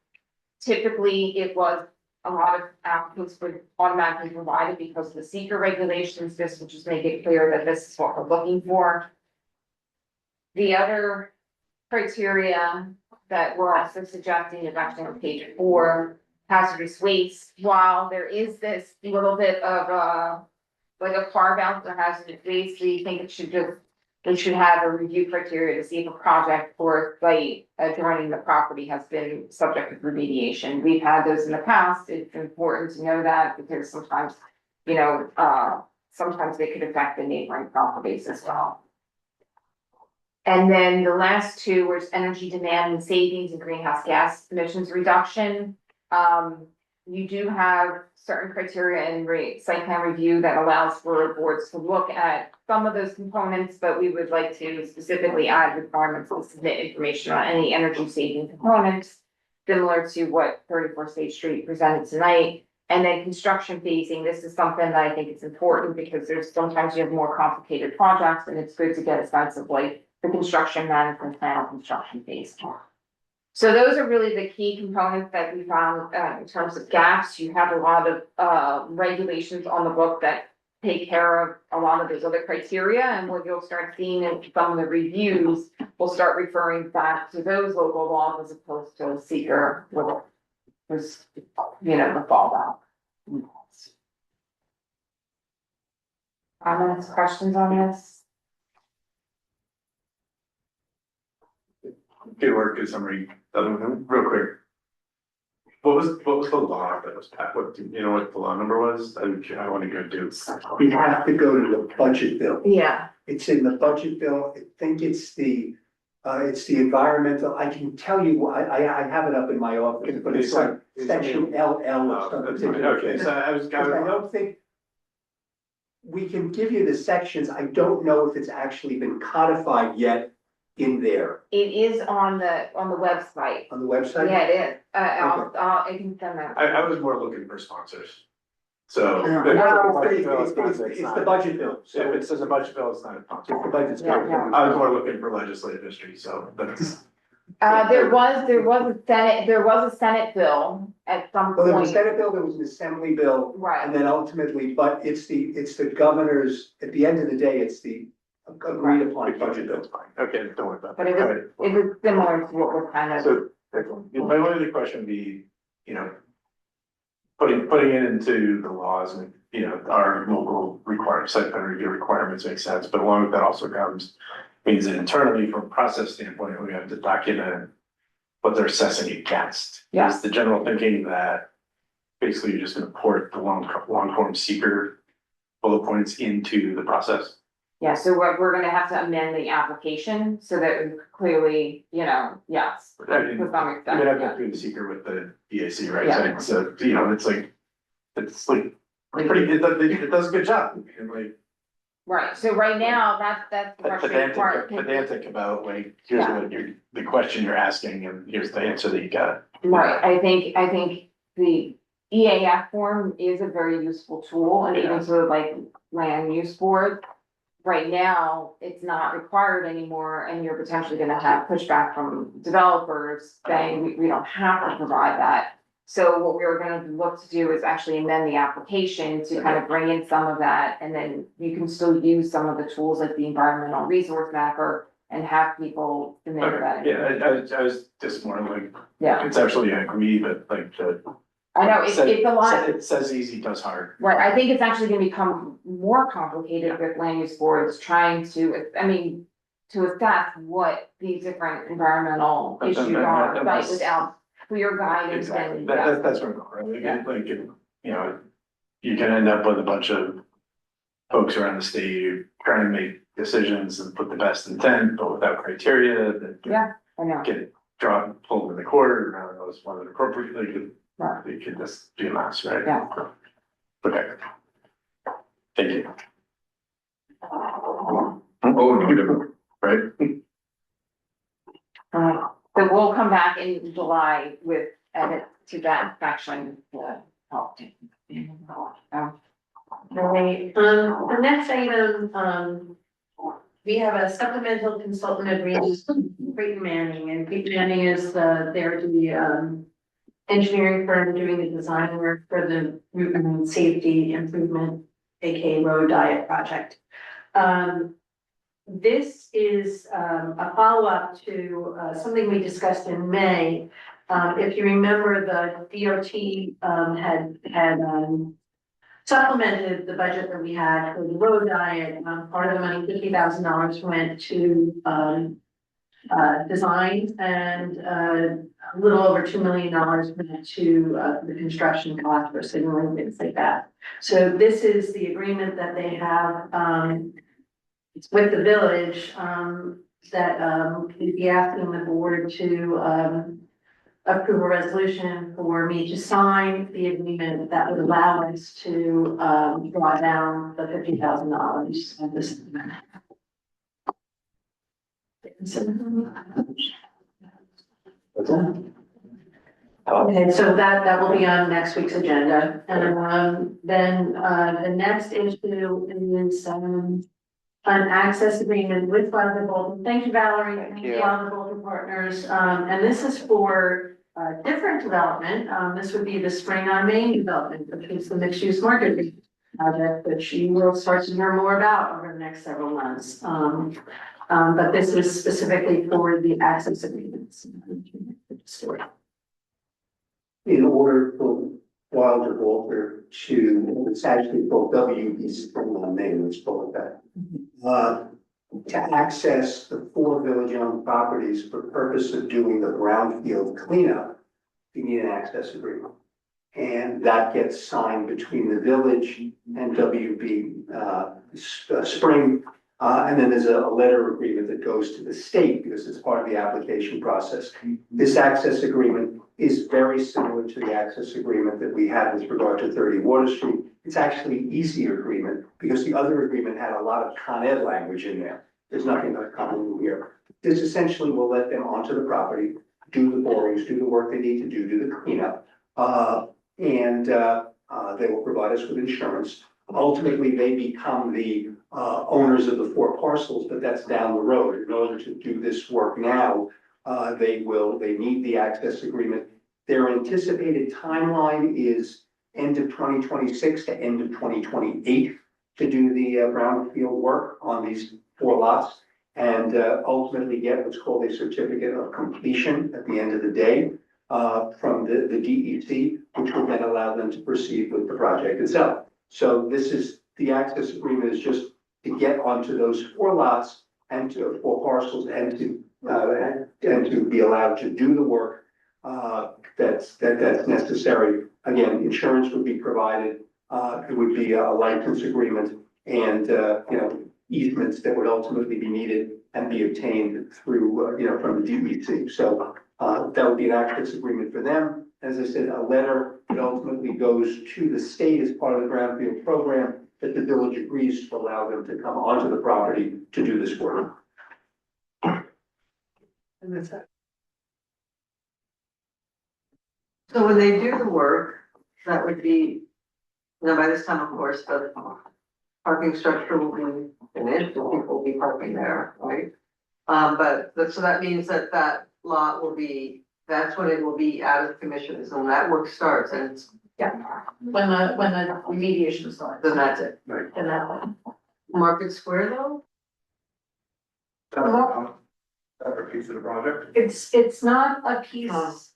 Typically, it was a lot of applicants would automatically provide it because of the seeker regulations. This will just make it clear that this is what we're looking for. The other criteria that we're also suggesting is actually on page 4, hazardous waste. While there is this little bit of like a carve out for hazardous waste, we think we should have a review criteria to see if a project or site adjoining the property has been subject to remediation. We've had those in the past. It's important to know that because sometimes, sometimes they could affect the neighboring properties as well. And then the last two was energy demand and savings and greenhouse gas emissions reduction. you do have certain criteria in site plan review that allows for boards to look at some of those components, but we would like to specifically add requirements to submit information on any energy saving components, similar to what 34 State Street presented tonight. And then construction phasing, this is something that I think is important because there's sometimes you have more complicated projects and it's good to get a sense of like the construction management plan and construction phase. So those are really the key components that we found in terms of gaps. You have a lot of regulations on the book that take care of a lot of those other criteria, and what you'll start seeing in some of the reviews will start referring back to those local laws as opposed to seeker, was, you know, the fallback. Comments, questions on this? Good work, good summary. Real quick. What was the law that was passed? What, do you know what the law number was? I want to go do. We have to go to the budget bill. Yeah. It's in the budget bill. I think it's the environmental, I can tell you, I have it up in my office, but it's like section LL or something. Okay, so I don't think. We can give you the sections. I don't know if it's actually been codified yet in there. It is on the website. On the website? Yeah, it is. I can send that. I was more looking for sponsors. So. It's the budget bill. So if it says a budget bill, it's not a sponsor. It's the budget bill. Yeah. I was more looking for legislative history, so that's. There was a Senate bill at some Well, there was a point. Senate bill, there was an Assembly bill, Right. and then ultimately, but it's the governor's, at the end of the day, it's the agreed upon budget bill. That's fine. Okay, don't worry about But that. it was similar to what we're kind of, So, my only other question would be, you know, putting it into the laws and, you know, our local site plan review requirements make sense, but along with that also means that internally, from a process standpoint, we have to document what they're assessing against. Yeah. Is the general thinking that basically you're just gonna port the long form seeker bullet points into the process? yeah, so we're gonna have to amend the application so that it clearly, you know, yes. I mean, To some you're extent, gonna have yeah. to do the seeker with the DAC, right? Yeah. So, you know, it's like pretty, it does a good job, and like Right, so right now, that's the frustrating part. pedantic about like, here's what the question you're asking and here's the answer that you got. Right, I think the EAF form is a very useful tool and even so like land use board. Right now, it's not required anymore and you're potentially gonna have pushback from developers saying we don't have to provide that. So what we were gonna look to do is actually amend the application to kind of bring in some of that, and then you can still use some of the tools like the environmental resource mapper and have people submit that. Yeah, I was just more like, Yeah, conceptually I agree, but like I know, it's a lot, it says easy, does hard. right, I think it's actually gonna become more complicated with land use boards trying to, I mean, to assess what these different environmental But then issues that- are, that- right, that's- without clear guidance Exactly, and, that's where I'm going, right? Like, you know, you can end up with a bunch of folks around the state trying to make decisions and put the best intent, but without criteria that Yeah, I know, get drawn, pulled in the court, and I don't know, it's one appropriately, right, it could just be a mess, right? yeah. Okay. Thank you. Right? So we'll come back in July with edits to that section. Right, the next item, we have a supplemental consultant agreement with Creighton Manning, and Creighton Manning is they're the engineering firm doing the design work for the route and safety improvement, aka road diet project. This is a follow-up to something we discussed in May. If you remember, the DOT had supplemented the budget that we had for the road diet. Part of the money, $50,000 went to design, and a little over $2 million went to the construction cost for signaling, things like that. So this is the agreement that they have with the village that we'd be asking the board to approve a resolution for me to sign the agreement that would allow us to, draw down the $50,000 of this. Okay, so that will be on next week's agenda. And, then, the next issue is, an access agreement with Wilder Bolton. Thank you, Valerie. Thank you. Wilder Bolton Partners. And this is for different development. This would be the Spring on Main development, which is the mixed-use market project, which you will start to hear more about over the next several months. But this is specifically for the access agreements. In order for Wilder Walter to, it's actually called WB Spring on Main, let's call it that. To access the 4 village-owned properties for purpose of doing the brownfield cleanup, you need an access agreement. And that gets signed between the village and WB Spring. And then there's a letter agreement that goes to the state because it's part of the application process. This access agreement is very similar to the access agreement that we had with regard to 30 Water Street. It's actually an easier agreement because the other agreement had a lot of Con Ed language in there. There's nothing like common here. This essentially will let them onto the property, do the borings, do the work they need to do the cleanup. And they will provide us with insurance. Ultimately, they become the owners of the 4 parcels, but that's down the road. In order to do this work now, they need the access agreement. Their anticipated timeline is end of 2026 to end of 2028 to do the brownfield work on these 4 lots and ultimately get what's called a certificate of completion at the end of the day from the DEC, which will then allow them to proceed with the project itself. So this is, the access agreement is just to get onto those 4 lots and to 4 parcels and to be allowed to do the work that's necessary. Again, insurance would be provided, it would be a license agreement and, easements that would ultimately be needed and be obtained through, from the DEC. So that would be an access agreement for them. As I said, a letter that ultimately goes to the state as part of the brownfield program that the village agrees to allow them to come onto the property to do this work. And that's it. So when they do the work, that would be, by this time, of course, the parking structure will be finished, and people will be parking there, right? So that means that lot will be, that's when it will be out of commission, is when that work starts, and it's, When the remediation starts. then that's it. And that one. Market Square though? Separate piece of the project. It's not a piece.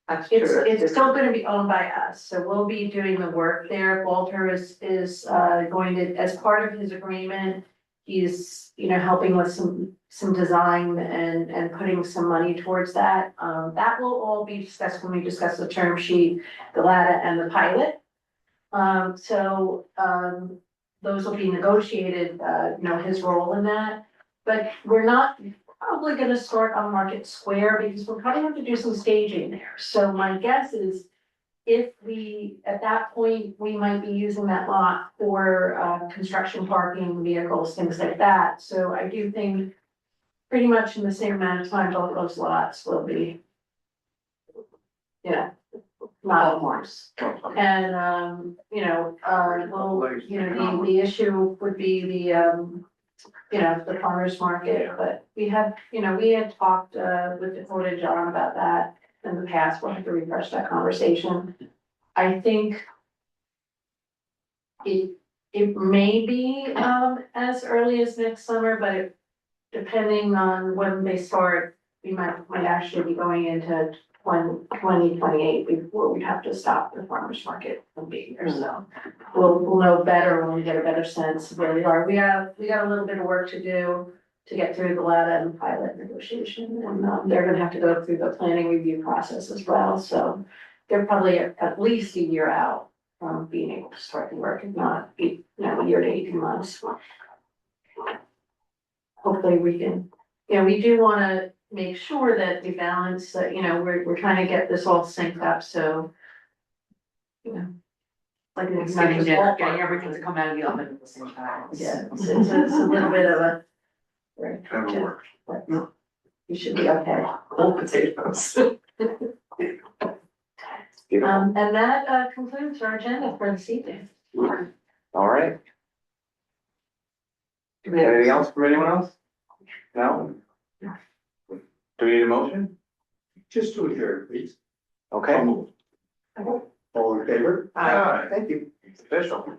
That's true. It's still gonna be owned by us, so we'll be doing the work there. Walter is going to, as part of his agreement, he's, helping with some design and putting some money towards that. That will all be discussed when we discuss the term sheet, the LATA and the pilot. Those will be negotiated, his role in that. But we're not probably gonna start on Market Square because we'll probably have to do some staging there. So my guess is if we, at that point, we might be using that lot for construction, parking, vehicles, things like that. So I do think pretty much in the same amount of time, both those lots will be, not ours. And, the issue would be the farmer's market, but we had talked with Dakota and John about that in the past. We'll have to refresh that conversation. I think it may be as early as next summer, but depending on when they start, we might actually be going into 2028 before we have to stop the farmer's market from being here. So we'll know better when we get a better sense of where we are. We got a little bit of work to do to get through the LATA and pilot negotiation, and they're gonna have to go through the planning review process as well. So they're probably at least a year out from being able to start the work, if not, a year to 18 months. Hopefully we can, we do wanna, make sure that we balance, that, we're trying to get this all synced up, so. Like it's not Getting, just getting ballpark. everything to come out of the oven at the same time. Yeah, it's a little bit of a. Right. Never works. But you should be okay. Cold potatoes. And that concludes our agenda for this evening. All right. Anything else from anyone else? No? Do we need a motion? Just to adjourn, please. Okay. All in favor? Aye. Thank you. It's official.